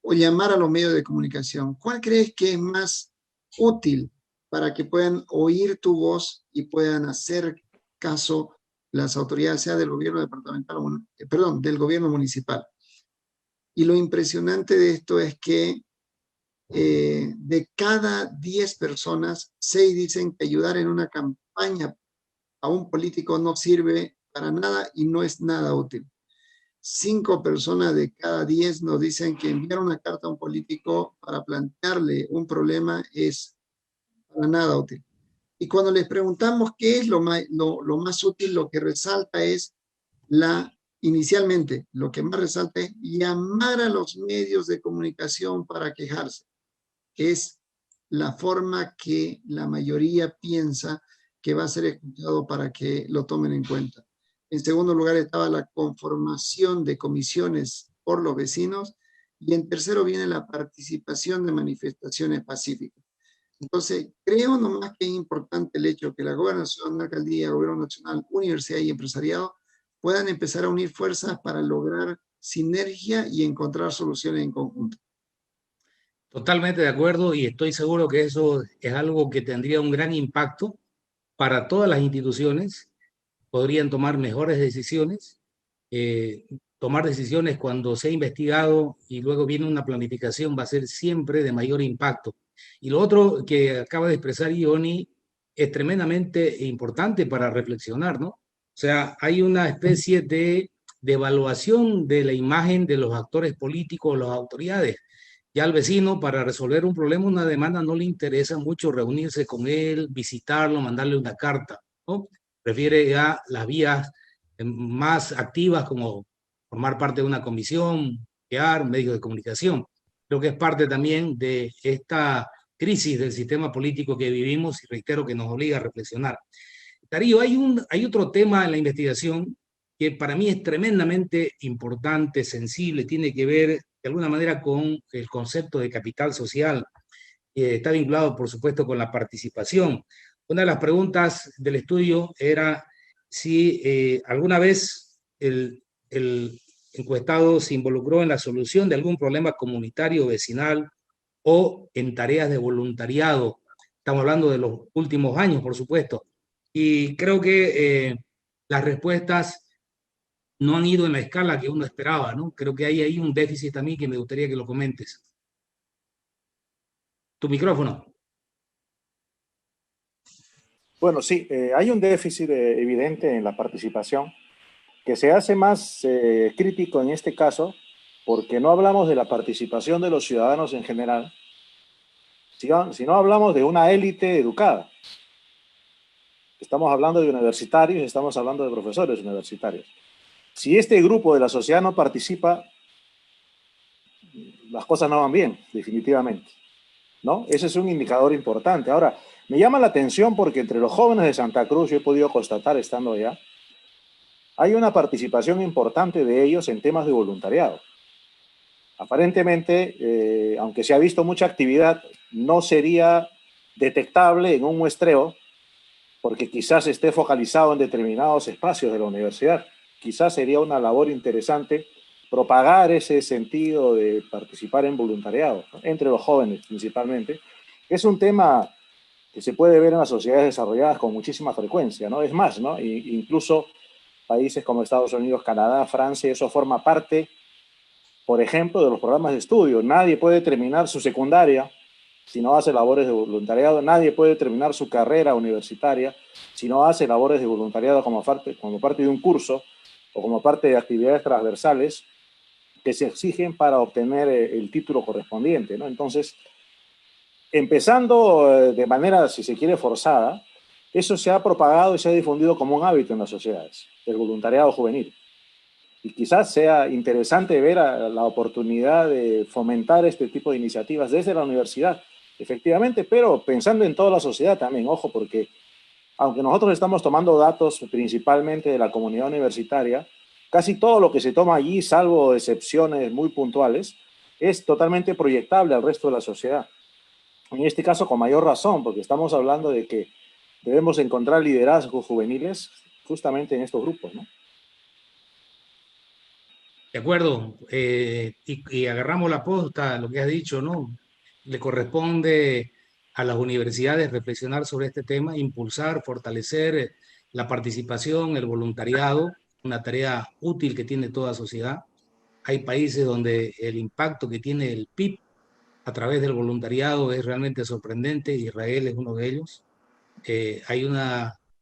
o llamar a los medios de comunicación. ¿Cuál crees que es más útil para que puedan oír tu voz y puedan hacer caso las autoridades, sea del gobierno departamental, del gobierno municipal? Y lo impresionante de esto es que de cada 10 personas, 6 dicen que ayudar en una campaña a un político no sirve para nada y no es nada útil. 5 personas de cada 10 nos dicen que enviar una carta a un político para plantearle un problema es para nada útil. Y cuando les preguntamos qué es lo más útil, lo que resalta es inicialmente, lo que más resalta es llamar a los medios de comunicación para quejarse. Es la forma que la mayoría piensa que va a ser escuchado para que lo tomen en cuenta. En segundo lugar estaba la conformación de comisiones por los vecinos y en tercero viene la participación de manifestaciones pacíficas. Entonces, creo nomás que es importante el hecho que la gobernación, la alcaldía, gobierno nacional, universidad y empresariado puedan empezar a unir fuerzas para lograr sinergia y encontrar soluciones en conjunto. Totalmente de acuerdo y estoy seguro que eso es algo que tendría un gran impacto para todas las instituciones. Podrían tomar mejores decisiones, tomar decisiones cuando se ha investigado y luego viene una planificación va a ser siempre de mayor impacto. Y lo otro que acaba de expresar Ioni es tremendamente importante para reflexionar, ¿no? O sea, hay una especie de evaluación de la imagen de los actores políticos, las autoridades. Ya al vecino, para resolver un problema, una demanda, no le interesa mucho reunirse con él, visitarlo, mandarle una carta, ¿no? Prefiere ya las vías más activas como formar parte de una comisión, crear medios de comunicación. Creo que es parte también de esta crisis del sistema político que vivimos y reitero que nos obliga a reflexionar. Darío, hay otro tema en la investigación que para mí es tremendamente importante, sensible, tiene que ver de alguna manera con el concepto de capital social, está vinculado por supuesto con la participación. Una de las preguntas del estudio era si alguna vez el encuestado se involucró en la solución de algún problema comunitario, vecinal o en tareas de voluntariado. Estamos hablando de los últimos años, por supuesto. Y creo que las respuestas no han ido en la escala que uno esperaba, ¿no? Creo que hay ahí un déficit también que me gustaría que lo comentes. Tu micrófono. Bueno, sí, hay un déficit evidente en la participación que se hace más crítico en este caso porque no hablamos de la participación de los ciudadanos en general, sino hablamos de una élite educada. Estamos hablando de universitarios, estamos hablando de profesores universitarios. Si este grupo de la sociedad no participa, las cosas no van bien, definitivamente, ¿no? Ese es un indicador importante. Ahora, me llama la atención porque entre los jóvenes de Santa Cruz, yo he podido constatar estando allá, hay una participación importante de ellos en temas de voluntariado. Aparentemente, aunque se ha visto mucha actividad, no sería detectable en un muestreo porque quizás esté focalizado en determinados espacios de la universidad. Quizás sería una labor interesante propagar ese sentido de participar en voluntariado, ¿no? Entre los jóvenes principalmente. Es un tema que se puede ver en las sociedades desarrolladas con muchísima frecuencia, ¿no? Es más, ¿no? Incluso países como Estados Unidos, Canadá, Francia, eso forma parte, por ejemplo, de los programas de estudio. Nadie puede terminar su secundaria si no hace labores de voluntariado. Nadie puede terminar su carrera universitaria si no hace labores de voluntariado como parte de un curso o como parte de actividades transversales que se exigen para obtener el título correspondiente, ¿no? Entonces, empezando de manera, si se quiere, forzada, eso se ha propagado y se ha difundido como un hábito en las sociedades, el voluntariado juvenil. Y quizás sea interesante ver la oportunidad de fomentar este tipo de iniciativas desde la universidad, efectivamente, pero pensando en toda la sociedad también, ojo, porque aunque nosotros estamos tomando datos principalmente de la comunidad universitaria, casi todo lo que se toma allí, salvo excepciones muy puntuales, es totalmente proyectable al resto de la sociedad. En este caso, con mayor razón, porque estamos hablando de que debemos encontrar liderazgos juveniles justamente en estos grupos, ¿no? De acuerdo, y agarramos la posta, lo que has dicho, ¿no? Le corresponde a las universidades reflexionar sobre este tema, impulsar, fortalecer la participación, el voluntariado, una tarea útil que tiene toda sociedad. Hay países donde el impacto que tiene el PIB a través del voluntariado es realmente sorprendente. Israel es uno de ellos. Hay un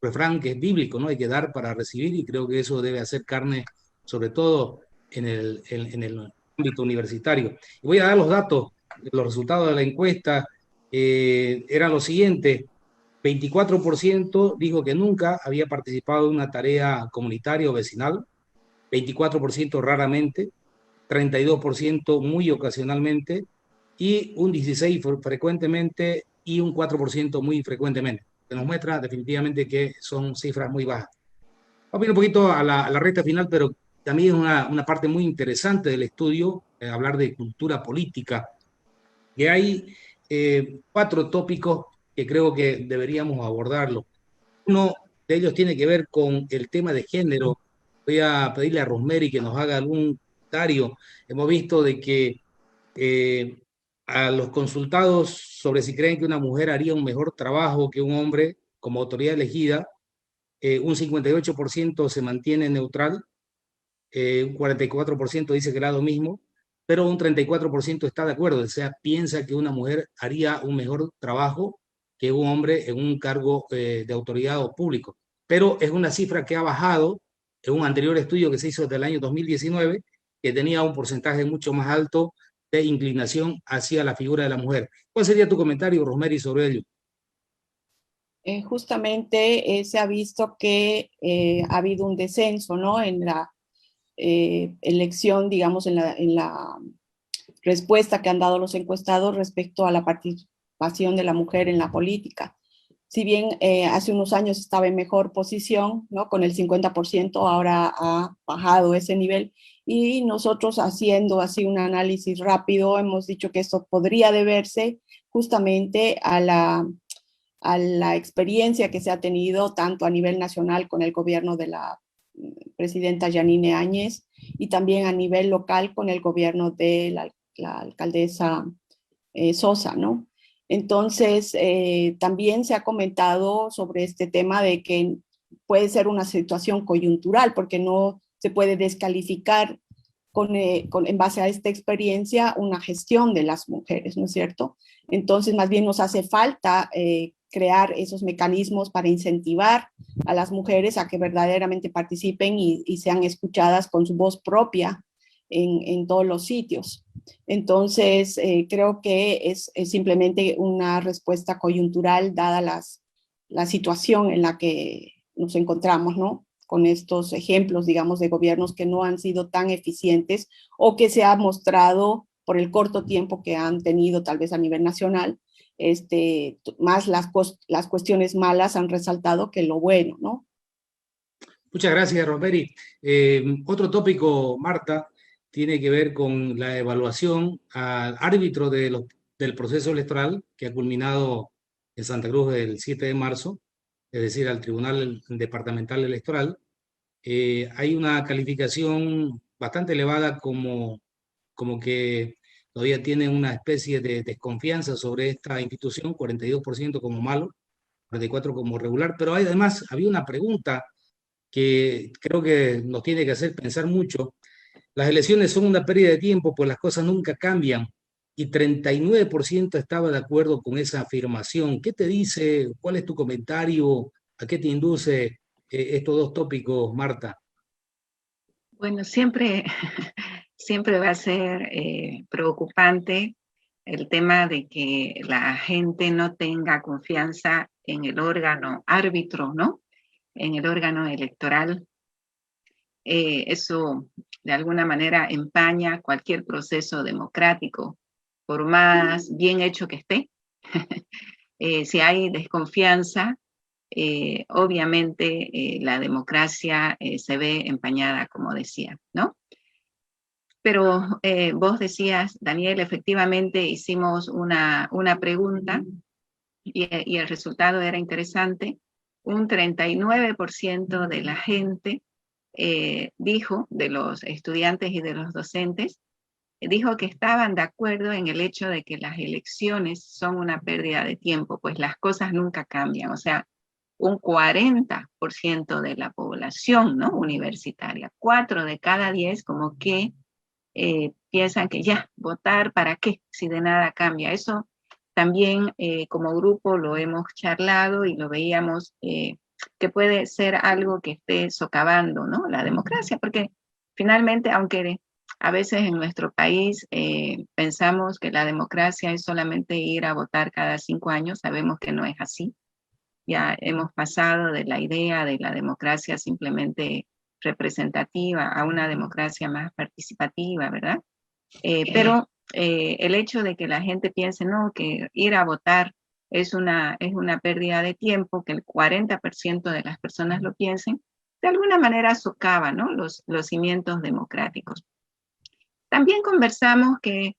refrán que es bíblico, ¿no? Hay que dar para recibir, y creo que eso debe hacer carne, sobre todo en el ámbito universitario. Y voy a dar los datos, los resultados de la encuesta. Eran los siguientes: 24% dijo que nunca había participado en una tarea comunitaria o vecinal, 24% raramente, 32% muy ocasionalmente, y un 16% frecuentemente, y un 4% muy frecuentemente. Que nos muestra definitivamente que son cifras muy bajas. Vamos a ir un poquito a la recta final, pero también es una parte muy interesante del estudio, hablar de cultura política, que hay 4 tópicos que creo que deberíamos abordarlo. Uno de ellos tiene que ver con el tema de género. Voy a pedirle a Rosemary que nos haga algún comentario. Hemos visto de que a los consultados sobre si creen que una mujer haría un mejor trabajo que un hombre como autoridad elegida, un 58% se mantiene neutral, un 44% dice que era lo mismo, pero un 34% está de acuerdo, o sea, piensa que una mujer haría un mejor trabajo que un hombre en un cargo de autoridad o público. Pero es una cifra que ha bajado en un anterior estudio que se hizo desde el año 2019, que tenía un porcentaje mucho más alto de inclinación hacia la figura de la mujer. ¿Cuál sería tu comentario, Rosemary, sobre ello? Justamente se ha visto que ha habido un descenso, ¿no? En la elección, digamos, en la respuesta que han dado los encuestados respecto a la participación de la mujer en la política. Si bien hace unos años estaba en mejor posición, ¿no? Con el 50%, ahora ha bajado ese nivel, y nosotros, haciendo así un análisis rápido, hemos dicho que esto podría deberse justamente a la experiencia que se ha tenido tanto a nivel nacional con el gobierno de la presidenta Yanine Áñez, y también a nivel local con el gobierno de la alcaldesa Sosa, ¿no? Entonces, también se ha comentado sobre este tema de que puede ser una situación coyuntural, porque no se puede descalificar en base a esta experiencia una gestión de las mujeres, ¿no es cierto? Entonces, más bien nos hace falta crear esos mecanismos para incentivar a las mujeres a que verdaderamente participen y sean escuchadas con su voz propia en todos los sitios. Entonces, creo que es simplemente una respuesta coyuntural dada la situación en la que nos encontramos, ¿no? Con estos ejemplos, digamos, de gobiernos que no han sido tan eficientes, o que se ha mostrado por el corto tiempo que han tenido tal vez a nivel nacional, más las cuestiones malas han resaltado que lo bueno, ¿no? Muchas gracias, Rosemary. Otro tópico, Marta, tiene que ver con la evaluación al árbitro del proceso electoral que ha culminado en Santa Cruz el 7 de marzo, es decir, al Tribunal Departamental Electoral. Hay una calificación bastante elevada, como que todavía tiene una especie de desconfianza sobre esta institución, 42% como malo, 44% como regular, pero además había una pregunta que creo que nos tiene que hacer pensar mucho. Las elecciones son una pérdida de tiempo, pues las cosas nunca cambian, y 39% estaba de acuerdo con esa afirmación. ¿Qué te dice? ¿Cuál es tu comentario? ¿A qué te induce estos dos tópicos, Marta? Bueno, siempre, siempre va a ser preocupante el tema de que la gente no tenga confianza en el órgano árbitro, ¿no? En el órgano electoral. Eso de alguna manera empaña cualquier proceso democrático, por más bien hecho que esté. Si hay desconfianza, obviamente la democracia se ve empañada, como decía, ¿no? Pero vos decías, Daniel, efectivamente hicimos una pregunta y el resultado era interesante. Un 39% de la gente dijo, de los estudiantes y de los docentes, dijo que estaban de acuerdo en el hecho de que las elecciones son una pérdida de tiempo, pues las cosas nunca cambian. O sea, un 40% de la población, ¿no? Universitaria, 4 de cada 10 como que piensan que ya, votar para qué, si de nada cambia. Eso también como grupo lo hemos charlado y lo veíamos que puede ser algo que esté socavando, ¿no?, la democracia, porque finalmente, aunque a veces en nuestro país pensamos que la democracia es solamente ir a votar cada 5 años, sabemos que no es así. Ya hemos pasado de la idea de la democracia simplemente representativa a una democracia más participativa, ¿verdad? Pero el hecho de que la gente piense, no, que ir a votar es una pérdida de tiempo, que el 40% de las personas lo piensen, de alguna manera socava, ¿no?, los cimientos democráticos. También conversamos que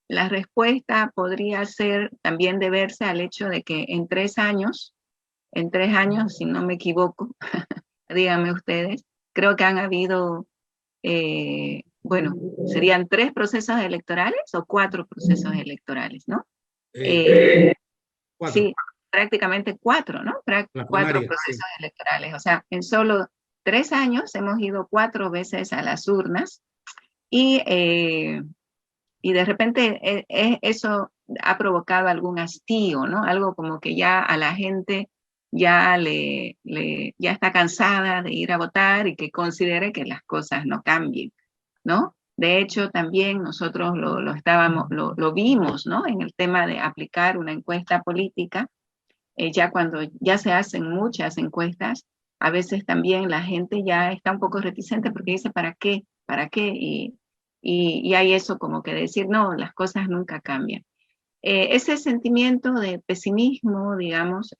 la respuesta podría ser también deberse al hecho de que en 3 años, si no me equivoco, díganme ustedes, creo que han habido, bueno, serían 3 procesos electorales o 4 procesos electorales, ¿no? 4. Sí, prácticamente 4, ¿no? 4 procesos electorales. O sea, en solo 3 años hemos ido 4 veces a las urnas y de repente eso ha provocado algún hastío, ¿no? Algo como que ya a la gente ya ya está cansada de ir a votar y que considere que las cosas no cambien, ¿no? De hecho, también nosotros lo vimos, ¿no?, en el tema de aplicar una encuesta política. Ya cuando ya se hacen muchas encuestas, a veces también la gente ya está un poco reticente porque dice, ¿para qué? ¿Para qué? Y hay eso como que decir, no, las cosas nunca cambian. Ese sentimiento de pesimismo, digamos,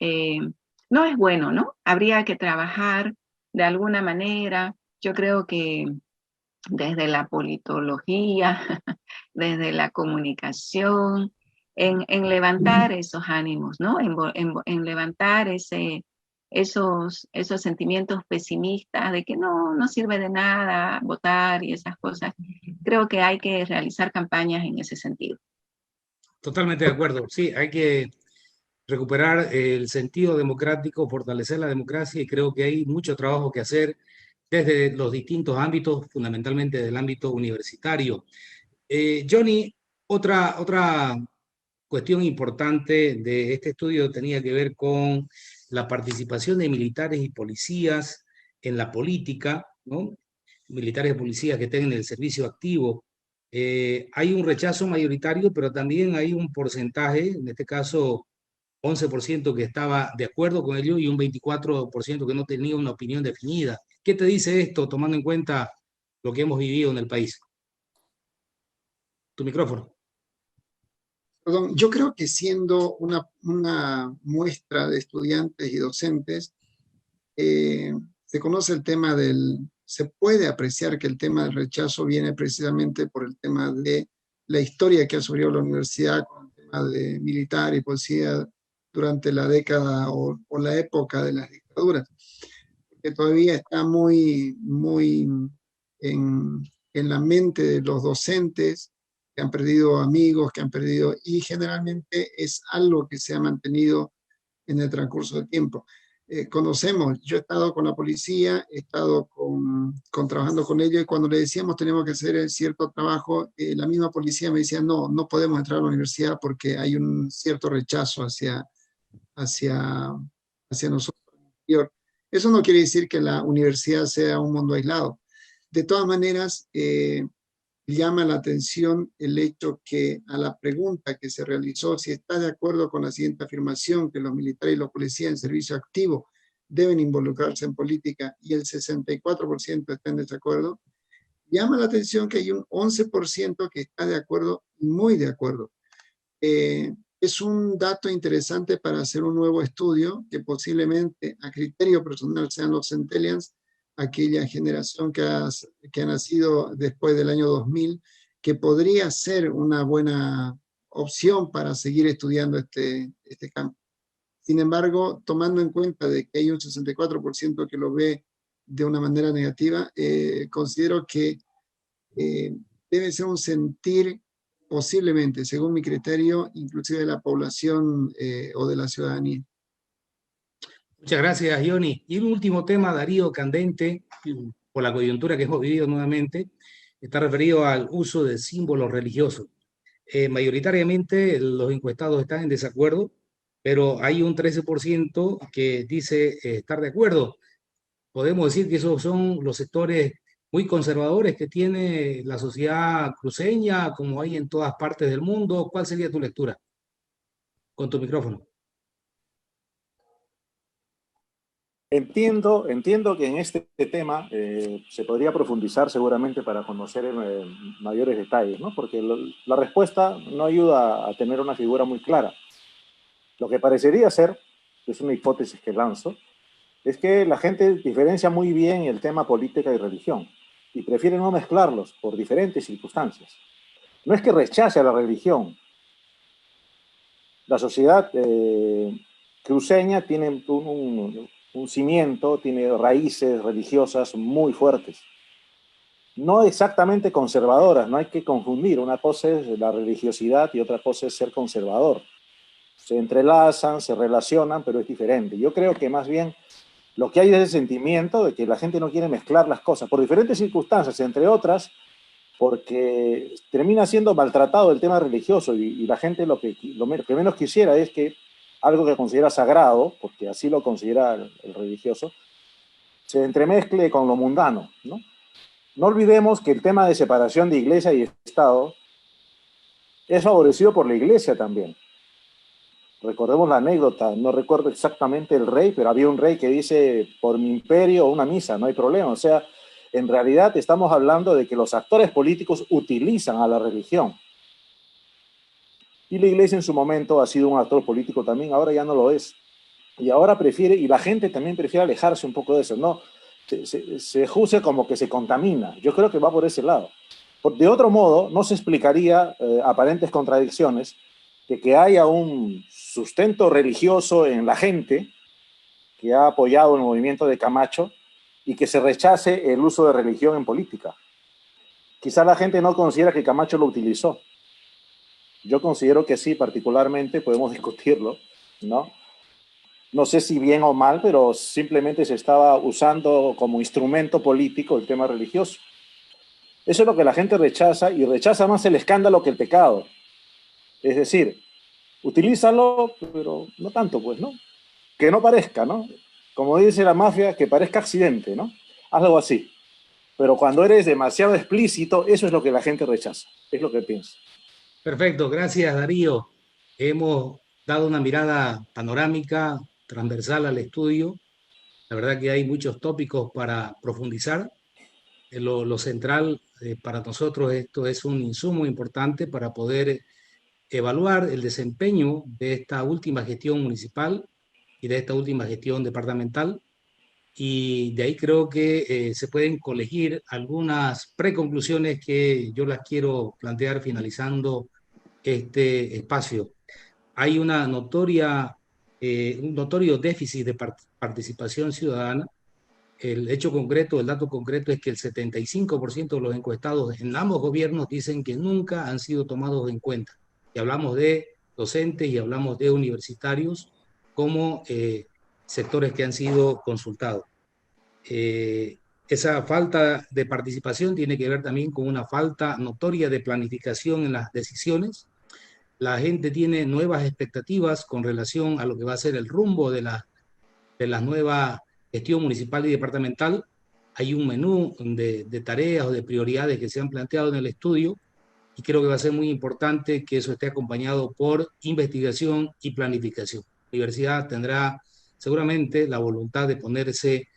no es bueno, ¿no? Habría que trabajar de alguna manera. Yo creo que desde la politología, desde la comunicación, en levantar esos ánimos, ¿no? En levantar esos sentimientos pesimistas de que no sirve de nada votar y esas cosas. Creo que hay que realizar campañas en ese sentido. Totalmente de acuerdo. Sí, hay que recuperar el sentido democrático, fortalecer la democracia, y creo que hay mucho trabajo que hacer desde los distintos ámbitos, fundamentalmente del ámbito universitario. Johnny, otra cuestión importante de este estudio tenía que ver con la participación de militares y policías en la política, ¿no? Militares y policías que estén en el servicio activo. Hay un rechazo mayoritario, pero también hay un porcentaje, en este caso 11% que estaba de acuerdo con ello y un 24% que no tenía una opinión definida. ¿Qué te dice esto, tomando en cuenta lo que hemos vivido en el país? Tu micrófono. Perdón, yo creo que siendo una muestra de estudiantes y docentes, se conoce el tema se puede apreciar que el tema del rechazo viene precisamente por el tema de la historia que ha sufrido la universidad con el tema de militar y policía durante la década o la época de las dictaduras, que todavía está muy en la mente de los docentes, que han perdido amigos, y generalmente es algo que se ha mantenido en el transcurso del tiempo. Conocemos, yo he estado con la policía, he estado trabajando con ellos, y cuando le decíamos tenemos que hacer cierto trabajo, la misma policía me decía, no podemos entrar a la universidad porque hay un cierto rechazo hacia nosotros. Eso no quiere decir que la universidad sea un mundo aislado. De todas maneras, llama la atención el hecho que a la pregunta que se realizó, si está de acuerdo con la siguiente afirmación, que los militares y los policías en servicio activo deben involucrarse en política, y el 64% está en desacuerdo, llama la atención que hay un 11% que está de acuerdo, muy de acuerdo. Es un dato interesante para hacer un nuevo estudio que posiblemente, a criterio personal, sean los centennials, aquella generación que ha nacido después del año 2000, que podría ser una buena opción para seguir estudiando este campo. Sin embargo, tomando en cuenta de que hay un 64% que lo ve de una manera negativa, considero que debe ser un sentir, posiblemente, según mi criterio, inclusive de la población o de la ciudadanía. Muchas gracias, Johnny. Y un último tema, Darío, candente, por la coyuntura que hemos vivido nuevamente. está referido al uso de símbolos religiosos. Mayoritariamente los encuestados están en desacuerdo, pero hay un 13% que dice estar de acuerdo. Podemos decir que esos son los sectores muy conservadores que tiene la sociedad cruceña, como hay en todas partes del mundo. ¿Cuál sería tu lectura? Con tu micrófono. Entiendo que en este tema se podría profundizar seguramente para conocer mayores detalles, ¿no? Porque la respuesta no ayuda a tener una figura muy clara. Lo que parecería ser, es una hipótesis que lanzo, es que la gente diferencia muy bien el tema política y religión y prefiere no mezclarlos por diferentes circunstancias. No es que rechace a la religión. La sociedad cruceña tiene un cimiento, tiene raíces religiosas muy fuertes. No exactamente conservadoras, no hay que confundir. Una cosa es la religiosidad y otra cosa es ser conservador. Se entrelazan, se relacionan, pero es diferente. Yo creo que más bien lo que hay es el sentimiento de que la gente no quiere mezclar las cosas por diferentes circunstancias, entre otras, porque termina siendo maltratado el tema religioso y la gente lo que menos quisiera es que algo que considera sagrado, porque así lo considera el religioso, se entremezcle con lo mundano, ¿no? No olvidemos que el tema de separación de iglesia y Estado es favorecido por la iglesia también. Recordemos la anécdota, no recuerdo exactamente el rey, pero había un rey que dice, por mi imperio, una misa, no hay problema. O sea, en realidad estamos hablando de que los actores políticos utilizan a la religión. Y la iglesia en su momento ha sido un actor político también, ahora ya no lo es. Y ahora prefiere, y la gente también prefiere alejarse un poco de eso, ¿no? Se juzga como que se contamina. Yo creo que va por ese lado. De otro modo, no se explicaría aparentes contradicciones que haya un sustento religioso en la gente que ha apoyado el movimiento de Camacho y que se rechace el uso de religión en política. Quizá la gente no considera que Camacho lo utilizó. Yo considero que sí, particularmente, podemos discutirlo, ¿no? No sé si bien o mal, pero simplemente se estaba usando como instrumento político el tema religioso. Eso es lo que la gente rechaza, y rechaza más el escándalo que el pecado. Es decir, utilízalo, pero no tanto, pues, ¿no? Que no parezca, ¿no? Como dice la mafia, que parezca accidente, ¿no? Algo así. Pero cuando eres demasiado explícito, eso es lo que la gente rechaza. Es lo que pienso. Perfecto, gracias Darío. Hemos dado una mirada panorámica, transversal al estudio. La verdad que hay muchos tópicos para profundizar. Lo central para nosotros, esto es un insumo importante para poder evaluar el desempeño de esta última gestión municipal y de esta última gestión departamental. Y de ahí creo que se pueden colegir algunas preconclusiones que yo las quiero plantear finalizando este espacio. Hay un notorio déficit de participación ciudadana. El hecho concreto, el dato concreto es que el 75% de los encuestados en ambos gobiernos dicen que nunca han sido tomados en cuenta. Y hablamos de docentes y hablamos de universitarios como sectores que han sido consultados. Esa falta de participación tiene que ver también con una falta notoria de planificación en las decisiones. La gente tiene nuevas expectativas con relación a lo que va a ser el rumbo de la nueva gestión municipal y departamental. Hay un menú de tareas o de prioridades que se han planteado en el estudio y creo que va a ser muy importante que eso esté acompañado por investigación y planificación. La universidad tendrá seguramente la voluntad de ponerse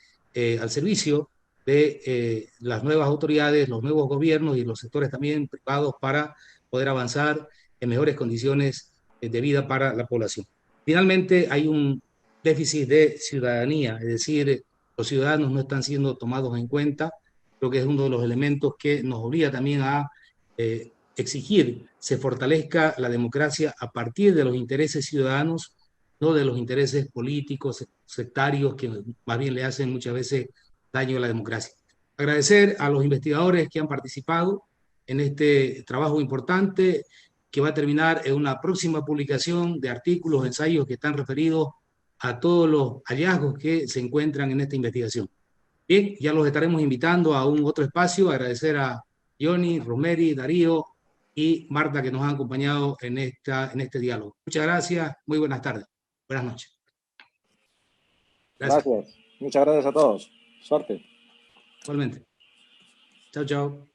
al servicio de las nuevas autoridades, los nuevos gobiernos y los sectores también privados para poder avanzar en mejores condiciones de vida para la población. Finalmente, hay un déficit de ciudadanía, es decir, los ciudadanos no están siendo tomados en cuenta. Creo que es uno de los elementos que nos obliga también a exigir se fortalezca la democracia a partir de los intereses ciudadanos, no de los intereses políticos, sectarios, que más bien le hacen muchas veces daño a la democracia. Agradecer a los investigadores que han participado en este trabajo importante, que va a terminar en una próxima publicación de artículos, ensayos que están referidos a todos los hallazgos que se encuentran en esta investigación. Bien, ya los estaremos invitando a un otro espacio. Agradecer a Johnny, Rosemary, Darío y Marta, que nos han acompañado en este diálogo. Muchas gracias, muy buenas tardes. Buenas noches. Gracias. Muchas gracias a todos. Suerte. Igualmente. Chao, chao.